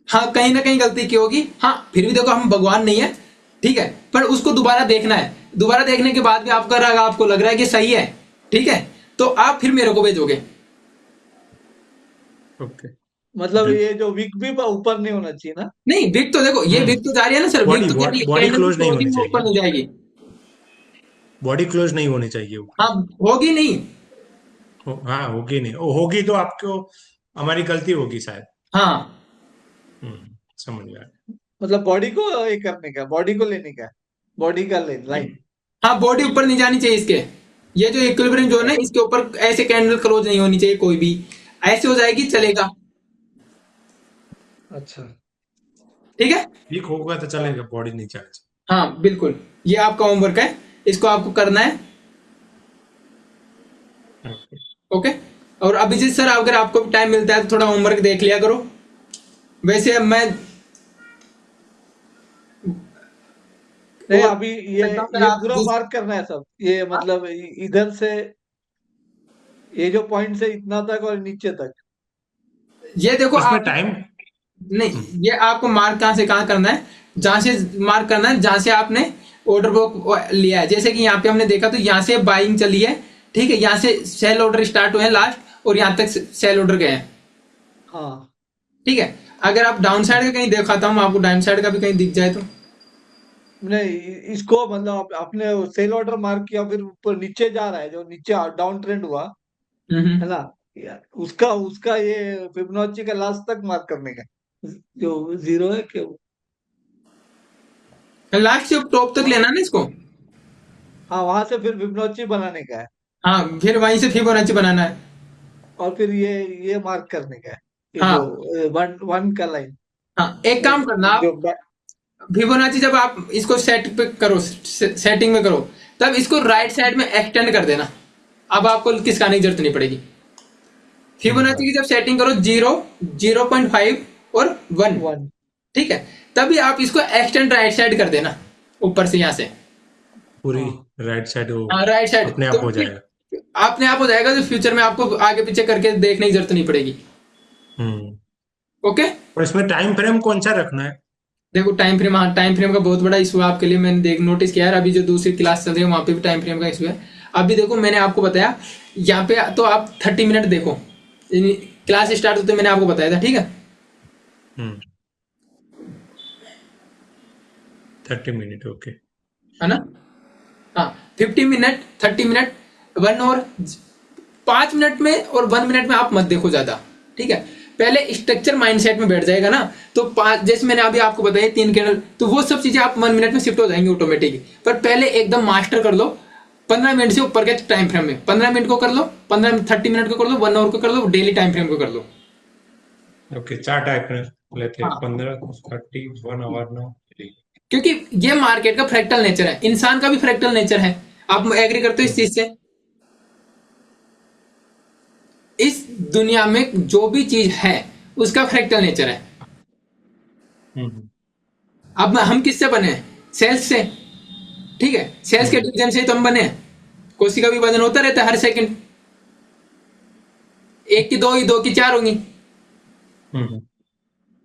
हाँ, कहीं ना कहीं गलती की होगी। हाँ, फिर भी देखो हम भगवान नहीं है, ठीक है, पर उसको दोबारा देखना है। दोबारा देखने के बाद भी आपको लग रहा है कि सही है, ठीक है, तो आप फिर मेरे को भेजोगे। ओके। मतलब ये जो विक भी ऊपर नहीं होना चाहिए ना। नहीं, विक तो देखो, ये विक तो जा रही है ना सर, विक बॉडी तो जा रही है, बॉडी कैंडल की क्लोज नहीं होनी क्लोजिंग में ऊपर चाहिए, नहीं जाएगी। बॉडी क्लोज नहीं होनी चाहिए ऊपर। हाँ, होगी नहीं। हाँ होगी नहीं, होगी तो आपको हमारी गलती होगी शायद। हाँ समझ गया। मतलब बॉडी को ये करने का, बॉडी को लेने का, बॉडी का लाइन। हाँ, बॉडी ऊपर नहीं जानी चाहिए इसके। ये जो इक्विलिब्रियम जोन है, इसके ऊपर ऐसे कैंडल क्लोज नहीं होनी चाहिए कोई भी। ऐसे हो जाएगी चलेगा। अच्छा। ठीक है। ठीक होगा तो चलेगा, बॉडी नहीं चाहिए। हाँ बिल्कुल, ये आपका होमवर्क है, इसको आपको करना है। ओके। ओके। और अभिजीत सर, अगर आपको टाइम मिलता है तो थोड़ा होमवर्क देख लिया करो। वैसे मैं नहीं, और अभी ये एकदम सर ये आप पूरा मार्क करना है सब, ये मतलब इधर से ये जो पॉइंट से इतना तक और नीचे तक। ये देखो इसमें आप, टाइम नहीं, ये आपको मार्क कहाँ से कहाँ करना है, जहां से मार्क करना है जहां से आपने ऑर्डर बुक लिया है। जैसे कि यहाँ पे हमने देखा तो यहाँ से बाइंग चली है, ठीक है, यहाँ से सेल ऑर्डर स्टार्ट हुए हैं लास्ट, और यहाँ तक सेल ऑर्डर गए हैं, हाँ ठीक है। अगर आप डाउन साइड का कहीं दिखाता हूँ आपको, डाउन साइड का भी कहीं दिख जाए तो, नहीं, इसको मतलब आपने सेल ऑर्डर मार्क किया, फिर ऊपर नीचे जा रहा है, जो नीचे डाउन ट्रेंड हुआ है ना, उसका उसका ये फिबोनाची का लास्ट तक मार्क करने का, जो जीरो है क्यों। लास्ट से टॉप तक लेना ना इसको। हाँ, वहां से फिर फिबोनाची बनाने का है, हाँ, फिर वहीं से फिबोनाची बनाना है। और फिर ये मार्क करने का है, ये जो हाँ वन वन का लाइन, हाँ, एक काम करना जो आप, फिबोनाची जब आप इसको सेट पे करो, सेटिंग में करो, तब इसको राइट साइड में एक्सटेंड कर देना। अब आपको किसका आने की जरूरत नहीं पड़ेगी। फिबोनाची की जब सेटिंग करो 0, 0.5 और 1, वन। ठीक है, तभी आप इसको एक्सटेंड राइट साइड कर देना, ऊपर से यहाँ से। पूरी हाँ राइट साइड वो हाँ, राइट साइड अपने तो आप हो फिर जाएगा। अपने आप हो जाएगा, तो फ्यूचर में आपको आगे पीछे करके देखने की जरूरत नहीं पड़ेगी। हम्म। ओके। और इसमें टाइम फ्रेम कौन सा रखना है? देखो टाइम फ्रेम, हाँ टाइम फ्रेम का बहुत बड़ा इशू है आपके लिए, मैंने देख नोटिस किया है। अभी जो दूसरी क्लास चल रही है वहाँ पे भी टाइम फ्रेम का इशू है। अभी देखो मैंने आपको बताया, यहाँ पे तो आप 30 मिनट देखो, क्लास स्टार्ट होते मैंने आपको बताया था, ठीक है। हम्म। 30 मिनट, ओके। है ना। हाँ, 50 मिनट, 30 मिनट, 1 और 5 मिनट में और 1 मिनट में आप मत देखो ज्यादा, ठीक है। पहले स्ट्रक्चर माइंडसेट में बैठ जाएगा ना, तो पांच, जैसे मैंने अभी आपको बताया 3 कैंडल, तो वो सब चीजें आप 1 मिनट में शिफ्ट हो जाएंगी ऑटोमेटिक। पर पहले एकदम मास्टर कर लो 15 मिनट से ऊपर के टाइम फ्रेम में, 15 मिनट को कर लो, 30 मिनट को कर लो, 1 आवर को कर लो, डेली टाइम फ्रेम को कर लो। ओके, 4 टाइप लेते हैं, हाँ, 15, 30, 1 आवर, 9। क्योंकि ये मार्केट का फ्रैक्टल नेचर है, इंसान का भी फ्रैक्टल नेचर है। आप एग्री करते हो इस चीज से। इस दुनिया में जो भी चीज है उसका फ्रैक्टल नेचर है। हम्म। अब हम किससे बने हैं? सेल्स से, ठीक है। सेल्स के हम्म। डिवीजन से ही तो हम बने हैं। कोशिका का भी वजन होता रहता है हर सेकंड, एक की दो ही, दो की चार होंगी। हम्म।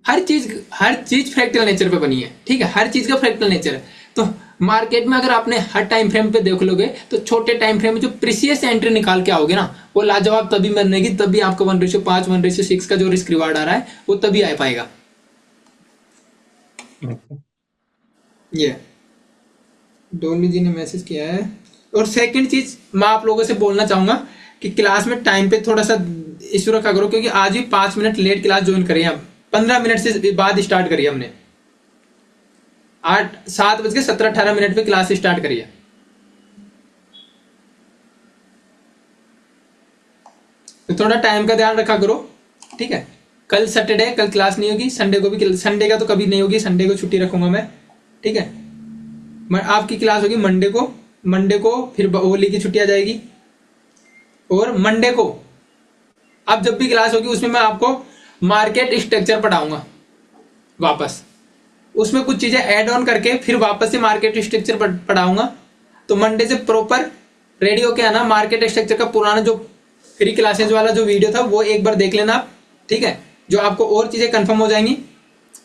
हर चीज फ्रैक्टल नेचर पे बनी है, ठीक है। हर चीज का फ्रैक्टल नेचर है। तो मार्केट में अगर आपने हर टाइम फ्रेम पे देख लोगे, तो छोटे टाइम फ्रेम में जो प्रीसियस एंट्री निकाल के आओगे ना, वो लाजवाब तभी बनेगी, तभी आपका 1:5, 1:6 का जो रिस्क रिवार्ड आ रहा है वो तभी आ पाएगा। ओके। ये डोमी जी ने मैसेज किया है। और सेकंड चीज मैं आप लोगों से बोलना चाहूंगा कि क्लास में टाइम पे थोड़ा सा इशू रखा करो, क्योंकि आज भी 5 मिनट लेट क्लास ज्वाइन करी है। 15 मिनट से बाद स्टार्ट करी है हमने, 7:17-18 पे क्लास स्टार्ट करी है। तो थोड़ा टाइम का ध्यान रखा करो, ठीक है। कल सैटरडे, कल क्लास नहीं होगी, संडे को भी, संडे का तो कभी नहीं होगी, संडे को छुट्टी रखूंगा मैं, ठीक है। आपकी क्लास होगी मंडे को फिर होली की छुट्टी आ जाएगी। और मंडे को अब जब भी क्लास होगी उसमें मैं आपको मार्केट स्ट्रक्चर पढ़ाऊंगा वापस, उसमें कुछ चीजें ऐड ऑन करके फिर वापस से मार्केट स्ट्रक्चर पढ़ाऊंगा। तो मंडे से प्रॉपर रेडी होके आना। मार्केट स्ट्रक्चर का पुराना जो फ्री क्लासेस वाला जो वीडियो था वो एक बार देख लेना आप, ठीक है, जो आपको और चीजें कंफर्म हो जाएंगी।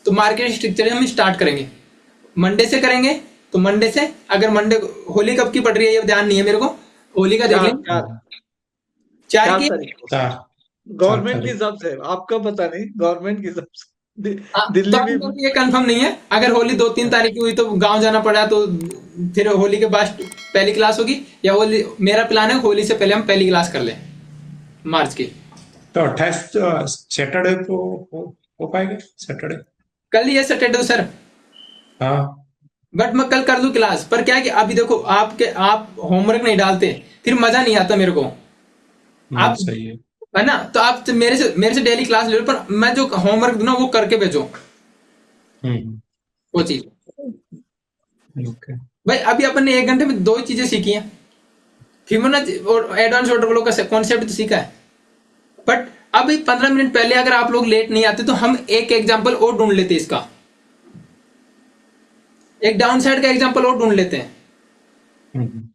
तो मार्केट स्ट्रक्चर हम स्टार्ट करेंगे, मंडे से करेंगे। तो मंडे से, अगर मंडे, होली कब की पड़ रही है ये ध्यान नहीं है मेरे को, होली का देख चार लेंगे। चार 4 4 की, तारीख को, 4 4 गवर्नमेंट के तारीख। हिसाब से, आपका पता नहीं, गवर्नमेंट के हिसाब से हाँ, तो दिल्ली अभी में। तक ये कंफर्म नहीं है। अगर होली 2-3 तारीख की हुई तो गांव जाना पड़ा, तो फिर होली के बाद पहली क्लास होगी, या होली, मेरा प्लान है होली से पहले हम पहली क्लास कर लें मार्च की। तो 28 सैटरडे को हो पाएगा? सैटरडे? कल ही है सैटरडे तो सर, हाँ। बट मैं कल कर लूँ क्लास। पर क्या है कि अभी देखो आप होमवर्क नहीं डालते, फिर मजा नहीं आता मेरे को। आप, सही है। है ना, तो आप तो मेरे से डेली क्लास ले लो, पर मैं जो होमवर्क दूं ना वो करके भेजो हम्म। वो चीज। ओके। भाई अभी अपन ने 1 घंटे में 2 ही चीजें सीखी हैं। फिबोनाची और एडवांस ऑर्डर फ्लो का कॉन्सेप्ट तो सीखा है, बट अभी 15 मिनट पहले अगर आप लोग लेट नहीं आते तो हम एक एग्जाम्पल और ढूंढ लेते, इसका एक डाउन साइड का एग्जाम्पल और ढूंढ लेते हैं। हम्म।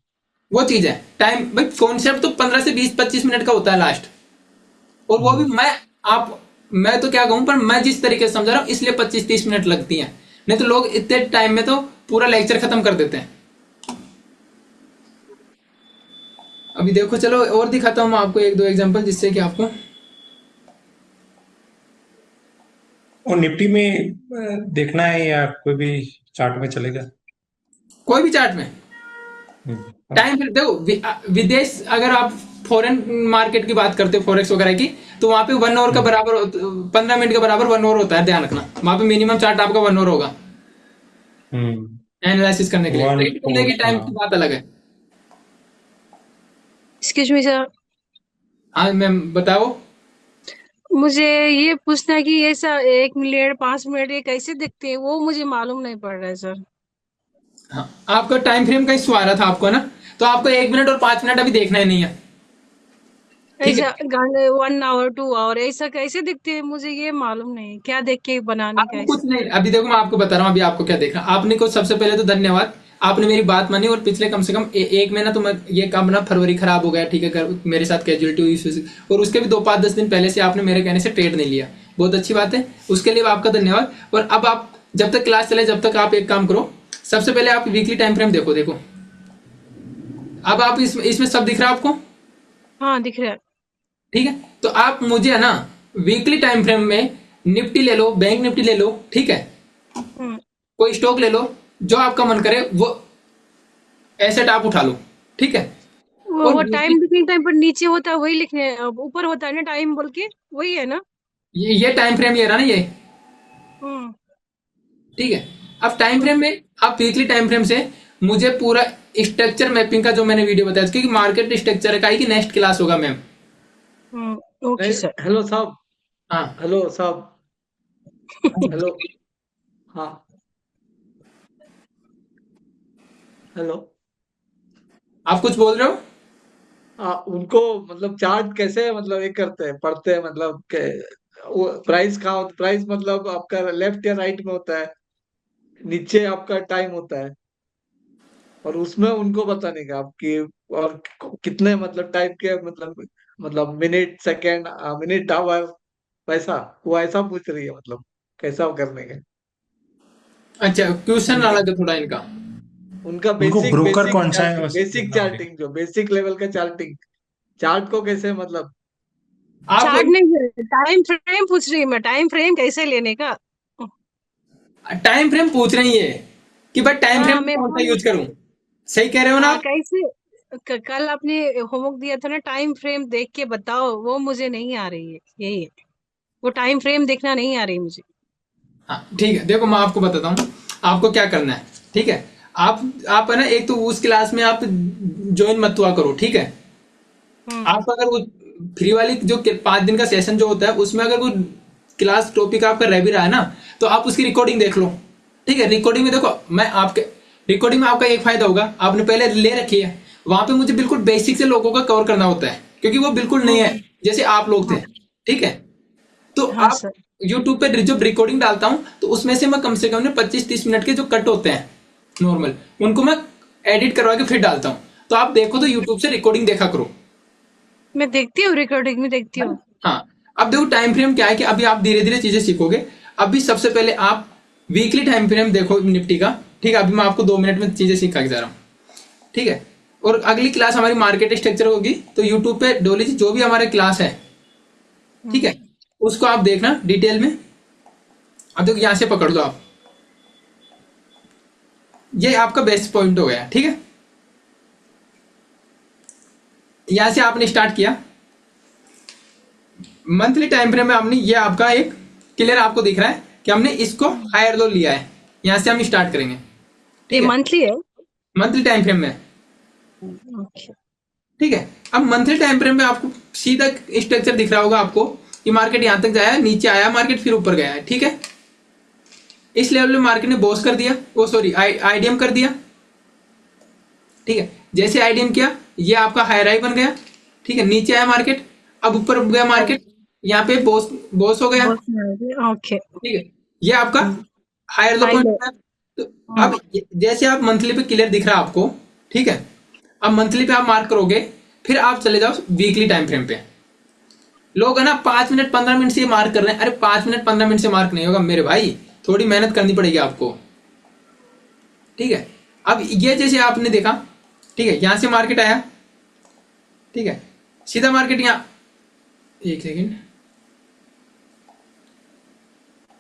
वो चीज है टाइम। भाई कॉन्सेप्ट तो 15 से 20-25 मिनट का होता है लास्ट, और वो भी मैं आप मैं तो क्या कहूँ, पर मैं जिस तरीके से समझा रहा हूँ इसलिए 25-30 मिनट लगती हैं, नहीं तो लोग इतने टाइम में तो पूरा लेक्चर खत्म कर देते हैं। अभी देखो, चलो और दिखाता हूँ मैं आपको एक दो एग्जांपल, जिससे कि आपको और निफ्टी में देखना है या कोई भी चार्ट में चलेगा? कोई भी चार्ट में हम्म, टाइम फिर देखो, विदेश अगर आप फॉरेन मार्केट की बात करते हो, फॉरेक्स वगैरह की, तो वहां पे 1 आवर का हम्म, बराबर 15 मिनट के बराबर 1 आवर होता है, ध्यान रखना। वहां पे मिनिमम चार्ट आपका 1 आवर होगा हम्म, एनालिसिस करने के लिए। वन ट्रेड करने फोर की टाइम की हाँ। बात अलग है। एक्सक्यूज मी सर, हाँ मैम बताओ। मुझे ये पूछना है कि ये सर 1 मिनट 5 मिनट ये कैसे दिखते हैं, वो मुझे मालूम नहीं पड़ रहा है सर। हाँ, आपका टाइम फ्रेम का इशू आ रहा था आपको ना, तो आपको 1 मिनट और 5 मिनट अभी देखना ही नहीं है, ठीक ऐसा है। 1 आवर 2 आवर ऐसा कैसे दिखते हैं, मुझे ये मालूम नहीं क्या देख के बनाने का आपको ऐसा। कुछ नहीं, अभी देखो मैं आपको बता रहा हूँ अभी आपको क्या देखना। आपने को सबसे पहले तो धन्यवाद, आपने मेरी बात मानी, और पिछले कम से कम एक महीना तो मैं ये काम ना, फरवरी खराब हो गया, ठीक है, मेरे साथ कैजुअलिटी हुई, और उसके भी 2-5-10 दिन पहले से आपने मेरे कहने से ट्रेड नहीं लिया, बहुत अच्छी बात है, उसके लिए आपका धन्यवाद। और अब आप जब तक क्लास चले, जब तक आप एक काम करो, सबसे पहले आप वीकली टाइम फ्रेम देखो। देखो अब आप इसमें सब दिख रहा है आपको, हाँ दिख रहा है। ठीक है। तो आप मुझे है ना वीकली टाइम फ्रेम में निफ्टी ले लो, बैंक निफ्टी ले लो, ठीक है, हम्म, कोई स्टॉक ले लो, जो आपका मन करे वो एसेट आप उठा लो, ठीक है। और वो टाइम लिखने टाइम पर नीचे होता है वही लिखने, ऊपर होता है ना टाइम बोल के, वही है ना। ये टाइम फ्रेम ये रहा ना ये, हम्म, ठीक है। अब टाइम फ्रेम में आप वीकली टाइम फ्रेम से मुझे पूरा स्ट्रक्चर मैपिंग का जो मैंने वीडियो बताया, क्योंकि मार्केट स्ट्रक्चर का ही कि नेक्स्ट क्लास होगा मैम। ओके नहीं, सर। हेलो साहब, हाँ हेलो साहब, हेलो, हाँ, हेलो। आप कुछ बोल रहे हो? उनको मतलब चार्ट कैसे मतलब ये करते हैं, पढ़ते हैं, मतलब के वो प्राइस कहाँ, प्राइस मतलब आपका लेफ्ट या राइट में होता है, नीचे आपका टाइम होता है, और उसमें उनको बताने का आपकी, और कितने मतलब टाइप के मतलब मिनट सेकंड, मिनट आवर, वैसा, वो ऐसा पूछ रही है, मतलब कैसा करने का अच्छा, क्वेश्चन उनका अलग है थोड़ा इनका। उनका उनको बेसिक ब्रोकर बेसिक कौन सा है चार्टिंग, बस बेसिक देखना पड़ेगा। चार्टिंग, जो बेसिक लेवल का चार्टिंग, चार्ट को कैसे मतलब। आप चार्ट नहीं, टाइम फ्रेम पूछ रही हूँ मैं, टाइम फ्रेम कैसे लेने का। टाइम फ्रेम पूछ रही है कि भाई टाइम हाँ फ्रेम मैं कौन सा बोल, यूज करूं, सही कह रहे हो ना हाँ आप? कैसे, कल आपने होमवर्क दिया था ना, टाइम फ्रेम देख के बताओ, वो मुझे नहीं आ रही है, यही है, वो टाइम फ्रेम देखना नहीं आ रही मुझे। हाँ ठीक है, देखो मैं आपको बताता हूँ आपको क्या करना है, ठीक है। आप है ना, एक तो उस क्लास में आप ज्वाइन मत हुआ करो, ठीक है। हम्म, आप अगर वो फ्री वाली जो 5 दिन का सेशन जो होता है, उसमें अगर वो क्लास टॉपिक आपका रह भी रहा है ना, तो आप उसकी रिकॉर्डिंग देख लो, ठीक है। रिकॉर्डिंग में देखो, मैं आपके रिकॉर्डिंग में आपका एक फायदा होगा, आपने पहले ले रखी है, वहां पे मुझे बिल्कुल बेसिक से लोगों का कवर करना होता है, क्योंकि वो बिल्कुल नहीं है हम्म, जैसे आप लोग थे, हाँ, ठीक है। तो हाँ आप सर। यूट्यूब पे जो रिकॉर्डिंग डालता हूँ, तो उसमें से मैं कम से कम 25-30 मिनट के जो कट होते हैं नॉर्मल, उनको मैं एडिट करवा के फिर डालता हूँ। तो आप देखो तो यूट्यूब से रिकॉर्डिंग देखा करो, मैं देखती हूँ, रिकॉर्डिंग में देखती है ना? हूँ। हाँ, अब देखो टाइम फ्रेम क्या है कि अभी आप धीरे धीरे चीजें सीखोगे। अभी सबसे पहले आप वीकली टाइम फ्रेम देखो निफ्टी का, ठीक है। अभी मैं आपको 2 मिनट में चीजें सिखा के जा रहा हूँ, ठीक है। और अगली क्लास हमारी मार्केट स्ट्रक्चर होगी, तो यूट्यूब पे डोली जी जो भी हमारे क्लास है, ठीक हम्म, है, उसको आप देखना डिटेल में। अब देखो यहाँ से पकड़ लो आप, ये आपका बेस्ट पॉइंट हो गया, ठीक है। यहाँ से आपने स्टार्ट किया मंथली टाइम फ्रेम में, हमने ये आपका एक क्लियर आपको दिख रहा है कि हमने इसको हायर लो लिया है। यहाँ से हम स्टार्ट करेंगे, ये ठीक है, मंथली है। मंथली टाइम फ्रेम में, ओके। ठीक है। अब मंथली टाइम फ्रेम में आपको सीधा स्ट्रक्चर दिख रहा होगा आपको कि मार्केट यहाँ तक जाया, नीचे आया मार्केट, फिर ऊपर गया है, ठीक है। इस लेवल में मार्केट ने बॉस कर दिया, वो सॉरी आईडीएम कर दिया, ठीक है। जैसे आईडीएम किया, ये आपका हायर हाई बन गया, ठीक है। नीचे आया मार्केट, अब ऊपर गया मार्केट, यहाँ पे बॉस बॉस हो गया, बहुत ओके। ठीक है। ये आपका हायर लो हाई पॉइंट लो। है। तो अब जैसे आप मंथली पे क्लियर दिख रहा है आपको, ठीक है। अब मंथली पे आप मार्क करोगे, फिर आप चले जाओ वीकली टाइम फ्रेम पे। लोग है ना 5 मिनट 15 मिनट से मार्क कर रहे हैं। अरे 5 मिनट 15 मिनट से मार्क नहीं होगा मेरे भाई, थोड़ी मेहनत करनी पड़ेगी आपको, ठीक है। अब ये जैसे आपने देखा, ठीक है, यहां से मार्केट आया, ठीक है, सीधा मार्केट यहां, एक सेकेंड,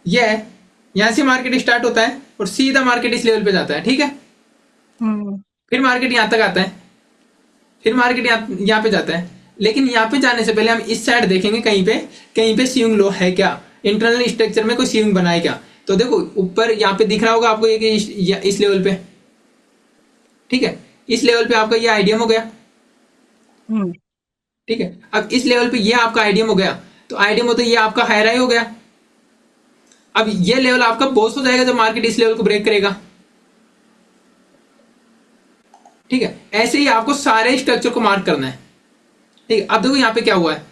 ये है, यहां से मार्केट स्टार्ट होता है और सीधा मार्केट इस लेवल पे जाता है, ठीक है। फिर मार्केट यहां तक आता है, फिर मार्केट यहाँ पे जाता है, लेकिन यहाँ पे जाने से पहले हम इस साइड देखेंगे कहीं पे स्विंग लो है क्या, इंटरनल स्ट्रक्चर में कोई स्विंग बना है क्या। तो देखो ऊपर यहाँ पे दिख रहा होगा आपको ये कि इस लेवल पे, ठीक है, इस लेवल पे आपका ये आईडीएम हो गया, ठीक है। अब इस लेवल पे ये आपका आईडीएम हो गया, तो आईडीएम हो तो ये आपका हायर हाई हो गया। अब ये लेवल आपका बॉस हो जाएगा जब मार्केट इस लेवल को ब्रेक करेगा, ठीक है। ऐसे ही आपको सारे स्ट्रक्चर को मार्क करना है, ठीक है। अब देखो यहाँ पे क्या हुआ है,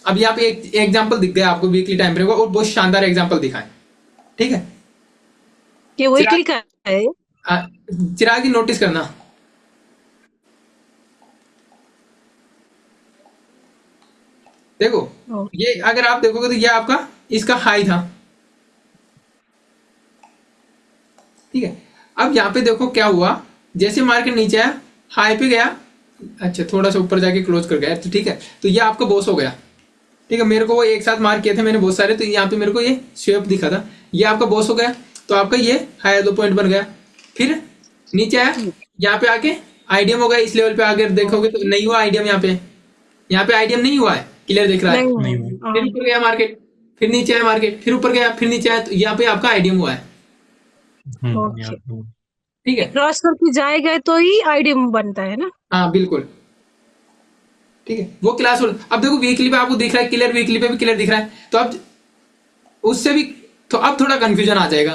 अब यहाँ पे एक एग्जांपल दिख गया आपको वीकली टाइम फ्रेम का, और बहुत शानदार एग्जांपल दिखा है, ठीक है। ये वीकली का है? चिराग जी नोटिस करना, देखो ये अगर आप देखोगे तो ये आपका इसका हाई था, ठीक है। अब यहाँ पे देखो क्या हुआ, जैसे मार्केट नीचे आया हाई पे गया, अच्छा थोड़ा सा ऊपर जाके क्लोज कर गया, तो ठीक है, तो ये आपका बॉस हो गया, ठीक है। मेरे को वो एक साथ मार्क किए थे मैंने बहुत सारे, तो यहाँ पे मेरे को ये शेप दिखा था, ये आपका बॉस हो गया, तो आपका ये हायर लो पॉइंट बन गया। फिर नीचे आया, यहाँ पे आके आईडीएम हो गया, इस लेवल पे आगे देखोगे तो नहीं हुआ आईडीएम, यहाँ पे आईडीएम नहीं हुआ है, क्लियर दिख रहा है। फिर ऊपर गया मार्केट, फिर नीचे आया मार्केट, फिर ऊपर गया, फिर नीचे आया, तो यहाँ पे आपका आईडीएम हुआ है, ठीक है। क्रॉस करके जाएगा तो ही आईडीएम बनता है ना? हाँ बिल्कुल, ठीक है। वो क्लास अब देखो वीकली पे आपको दिख रहा है क्लियर, वीकली पे भी क्लियर दिख रहा है, तो अब उससे भी तो अब थोड़ा कंफ्यूजन आ जाएगा,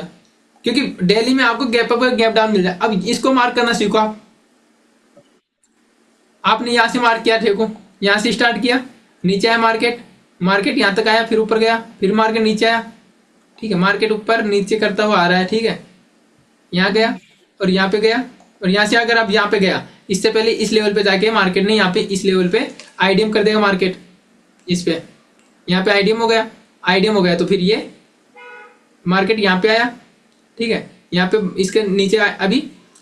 क्योंकि डेली में आपको गैप अप गैप डाउन मिल जाए। अब इसको मार्क करना सीखो आप, आपने यहां से मार्क किया, देखो यहां से स्टार्ट किया, नीचे आया मार्केट यहां तक आया, फिर ऊपर गया, फिर मार्केट नीचे आया, ठीक है। मार्केट ऊपर नीचे करता हुआ आ रहा है, ठीक है, यहाँ गया और यहाँ पे गया, और यहाँ से अगर आप यहाँ पे गया, इससे पहले इस लेवल पे जाके मार्केट ने यहाँ पे इस लेवल पे आईडीएम कर देगा मार्केट, इस पे यहाँ पे आईडीएम हो गया, तो फिर ये मार्केट यहाँ पे आया, ठीक है। यहाँ पे इसके नीचे अभी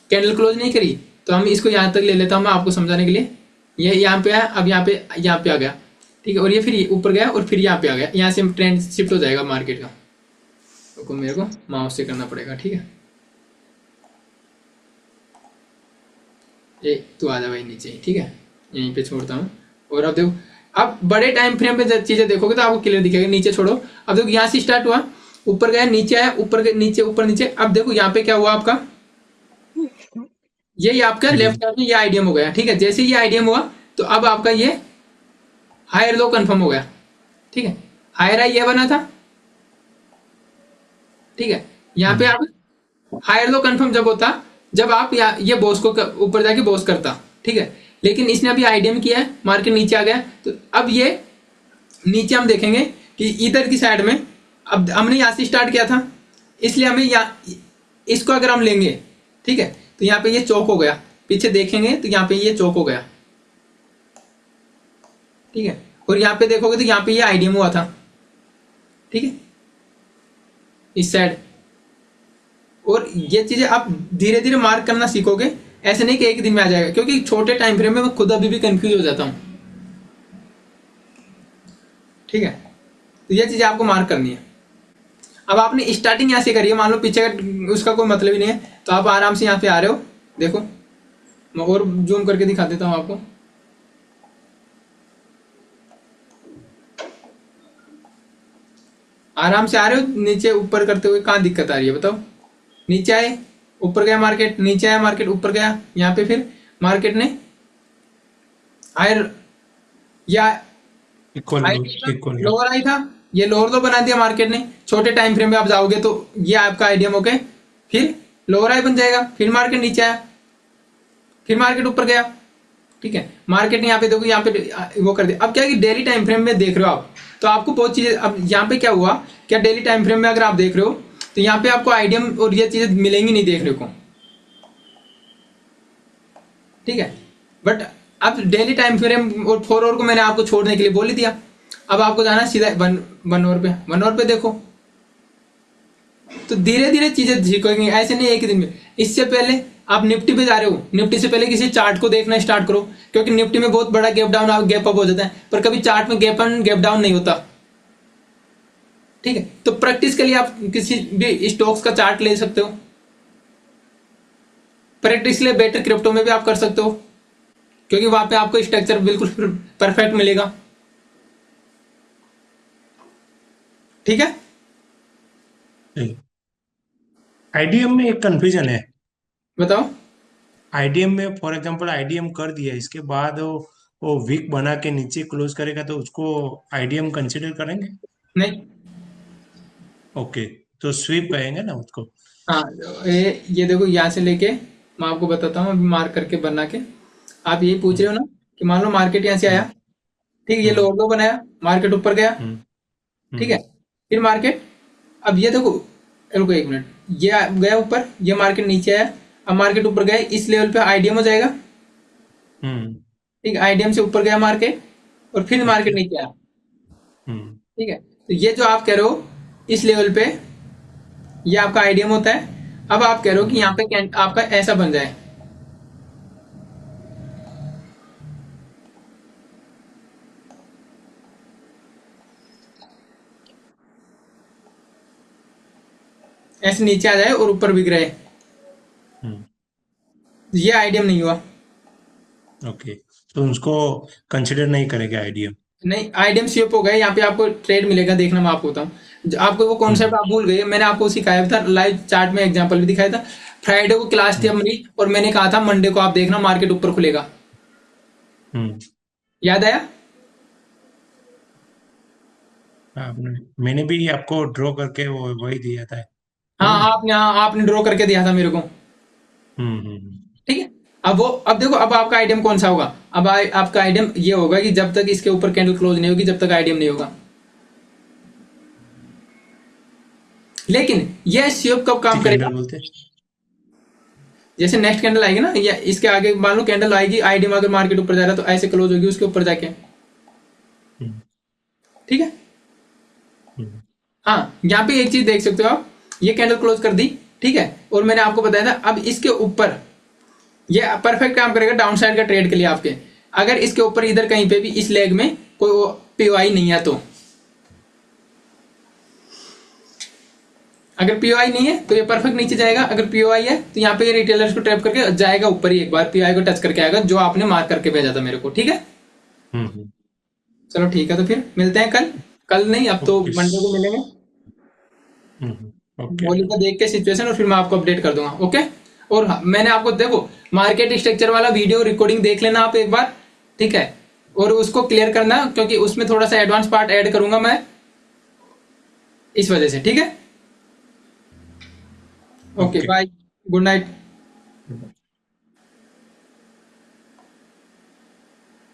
कैंडल क्लोज नहीं करी, तो हम इसको यहाँ तक ले लेता हूँ मैं आपको समझाने के लिए। ये यहाँ पे आया, अब यहाँ पे आ गया, ठीक है, और ये फिर ऊपर गया और फिर यहाँ पे आ गया, यहाँ से ट्रेंड शिफ्ट हो जाएगा मार्केट का। तो मेरे को माउस से करना पड़ेगा, ठीक है। तू आ जा भाई नीचे, ठीक है, यहीं पे छोड़ता हूँ। और अब देखो, अब बड़े टाइम फ्रेम पे चीजें देखोगे तो आपको क्लियर दिखेगा। नीचे छोड़ो, अब देखो यहाँ से स्टार्ट हुआ, ऊपर गया, नीचे आया, ऊपर नीचे, ऊपर नीचे। अब देखो यहाँ पे क्या हुआ आपका, ये आपका लेफ्ट साइड में ये आईडीएम हो गया, ठीक है। जैसे ये आईडीएम हुआ तो अब आपका ये हायर लो कंफर्म हो गया, ठीक है। हायर हाई ये बना था, ठीक है। यहाँ पे आप हायर लो कंफर्म जब होता, जब आप ये बॉस को ऊपर जाके बॉस करता, ठीक है। लेकिन इसने अभी आईडीएम किया है, मार्केट नीचे आ गया, तो अब ये नीचे हम देखेंगे कि इधर की साइड में, अब हमने यहाँ से स्टार्ट किया था, इसलिए हमें इसको अगर हम लेंगे, ठीक है, तो यहाँ पे ये चौक हो गया। पीछे देखेंगे तो यहाँ पे ये चौक हो गया, ठीक है। और यहाँ पे देखोगे तो यहाँ पे ये आईडीएम हुआ था, ठीक है, इस साइड। और ये चीजें आप धीरे धीरे मार्क करना सीखोगे, ऐसे नहीं कि एक दिन में आ जाएगा, क्योंकि छोटे टाइम फ्रेम में मैं खुद अभी भी कंफ्यूज हो जाता हूं, ठीक है। तो ये चीजें आपको मार्क करनी है। अब आपने स्टार्टिंग यहां से करिए, मान लो पीछे का उसका कोई मतलब ही नहीं है, तो आप आराम से यहाँ पे आ रहे हो, देखो मैं और जूम करके दिखा देता हूं आपको। आराम से आ रहे हो, नीचे ऊपर करते हुए, कहाँ दिक्कत आ रही है बताओ। नीचे आए, ऊपर गया मार्केट, नीचे आया मार्केट, ऊपर गया, यहाँ पे फिर मार्केट ने हायर या लोअर आई था, ये लोअर लो बना दिया मार्केट ने। छोटे टाइम फ्रेम में आप जाओगे तो ये आपका आईडीएम ओके, फिर लोअर आई बन जाएगा, फिर मार्केट नीचे आया, फिर मार्केट ऊपर गया, ठीक है। मार्केट ने यहाँ पे देखो, यहाँ पे वो कर दिया। अब क्या है कि डेली टाइम फ्रेम में देख रहे हो आप, तो आपको बहुत चीजें, अब यहाँ पे क्या हुआ, क्या डेली टाइम फ्रेम में अगर आप देख रहे हो तो यहाँ पे आपको आईडीएम और ये चीजें मिलेंगी नहीं देखने को, ठीक है। बट अब डेली टाइम फ्रेम और 4 आवर को मैंने आपको छोड़ने के लिए बोल ही दिया, अब आपको जाना है सीधा वन आवर पे, वन आवर पे देखो। तो धीरे धीरे चीजें सीखोगे, ऐसे नहीं एक ही दिन में। इससे पहले आप निफ्टी पे जा रहे हो, निफ्टी से पहले किसी चार्ट को देखना स्टार्ट करो, क्योंकि निफ्टी में बहुत बड़ा गैप डाउन गैप अप हो जाता है, पर कभी चार्ट में गैप डाउन नहीं होता। ठीक है, तो प्रैक्टिस के लिए आप किसी भी स्टॉक्स का चार्ट ले सकते हो, प्रैक्टिस के लिए बेटर क्रिप्टो में भी आप कर सकते हो, क्योंकि वहां पे आपको स्ट्रक्चर बिल्कुल परफेक्ट मिलेगा। ठीक है, आईडीएम में एक कंफ्यूजन है। बताओ। आईडीएम में फॉर एग्जांपल आईडीएम कर दिया, इसके बाद वो वीक बना के नीचे क्लोज करेगा तो उसको आईडीएम कंसिडर करेंगे? नहीं, ओके, तो स्वीप कहेंगे ना उसको। हाँ, ये देखो यहाँ से लेके मैं आपको बताता हूँ, अभी मार्क करके बना के। आप यही पूछ रहे हो ना कि मान लो मार्केट यहाँ से आया, हम्म ठीक है, ये हम्म लोअर लो बनाया, मार्केट ऊपर गया, हम्म ठीक है, हम्म फिर मार्केट, अब ये देखो, रुको एक मिनट, ये गया ऊपर, ये मार्केट नीचे आया, अब मार्केट ऊपर गया, इस लेवल पे आईडीएम हो जाएगा। हम्म, ठीक है, आईडीएम से ऊपर गया मार्केट, और फिर मार्केट ओके। नीचे आया। हम्म ठीक है, तो ये जो आप कह रहे हो इस लेवल पे, ये आपका आईडीएम होता है। अब आप कह रहे हो कि यहाँ हम्म पे आपका ऐसा बन जाए, ऐसे नीचे आ जाए और ऊपर बिक रहे, हम्म, ये आईडीएम नहीं हुआ। ओके, तो उसको कंसिडर नहीं करेंगे आईडीएम। नहीं, आईडीएम शेप हो गए, यहाँ पे आपको ट्रेड मिलेगा, देखना मैं आपको बताऊँ। आपको वो कॉन्सेप्ट हम्म आप भूल गए, मैंने आपको सिखाया था, लाइव चार्ट में एग्जांपल भी दिखाया था। फ्राइडे को क्लास थी हम्म हमारी, और मैंने कहा था मंडे को आप देखना मार्केट ऊपर खुलेगा, हम्म, याद आया? आपने मैंने भी आपको ड्रॉ करके वो वही दिया था, है हाँ, ना? आपने ड्रॉ करके दिया था मेरे को। हम्म। ठीक है, अब देखो, अब आपका आइडियम कौन सा होगा? अब आपका आइडियम ये होगा कि जब तक इसके ऊपर कैंडल क्लोज नहीं होगी, जब तक आइडियम नहीं होगा। लेकिन यह शेप कब काम करेगा? कैंडल बोलते हैं। जैसे नेक्स्ट कैंडल आएगी ना, या इसके आगे मान लो कैंडल आएगी, आइडियम अगर मार्केट ऊपर जा रहा है तो ऐसे क्लोज होगी उसके ऊपर जाके। हम्म ठीक है, हम्म हाँ, यहाँ पे एक चीज देख सकते हो आप, ये कैंडल क्लोज कर दी, ठीक है, और मैंने आपको बताया था अब इसके ऊपर ये परफेक्ट काम करेगा डाउन साइड का ट्रेड के लिए आपके। अगर इसके ऊपर इधर कहीं पे भी इस लेग में कोई पीओआई नहीं है, तो अगर पीओआई नहीं है तो ये परफेक्ट नीचे जाएगा, अगर पीओआई है तो यहाँ पे ये रिटेलर्स को ट्रैप करके जाएगा ऊपर ही, एक बार पीओआई को टच करके आएगा, जो आपने मार्क करके भेजा था मेरे को। ठीक है, हम्म, चलो ठीक है, तो फिर मिलते हैं कल। कल नहीं, अब तो ओके। मंडे को मिलेंगे। ओके। बोली का देख के सिचुएशन, और फिर मैं आपको अपडेट कर दूंगा। ओके, और हाँ, मैंने आपको देखो मार्केट स्ट्रक्चर वाला वीडियो रिकॉर्डिंग देख लेना आप एक बार, ठीक है, और उसको क्लियर करना, क्योंकि उसमें थोड़ा सा एडवांस पार्ट ऐड करूंगा मैं, इस वजह से। ठीक है, okay, okay. Bye, good night.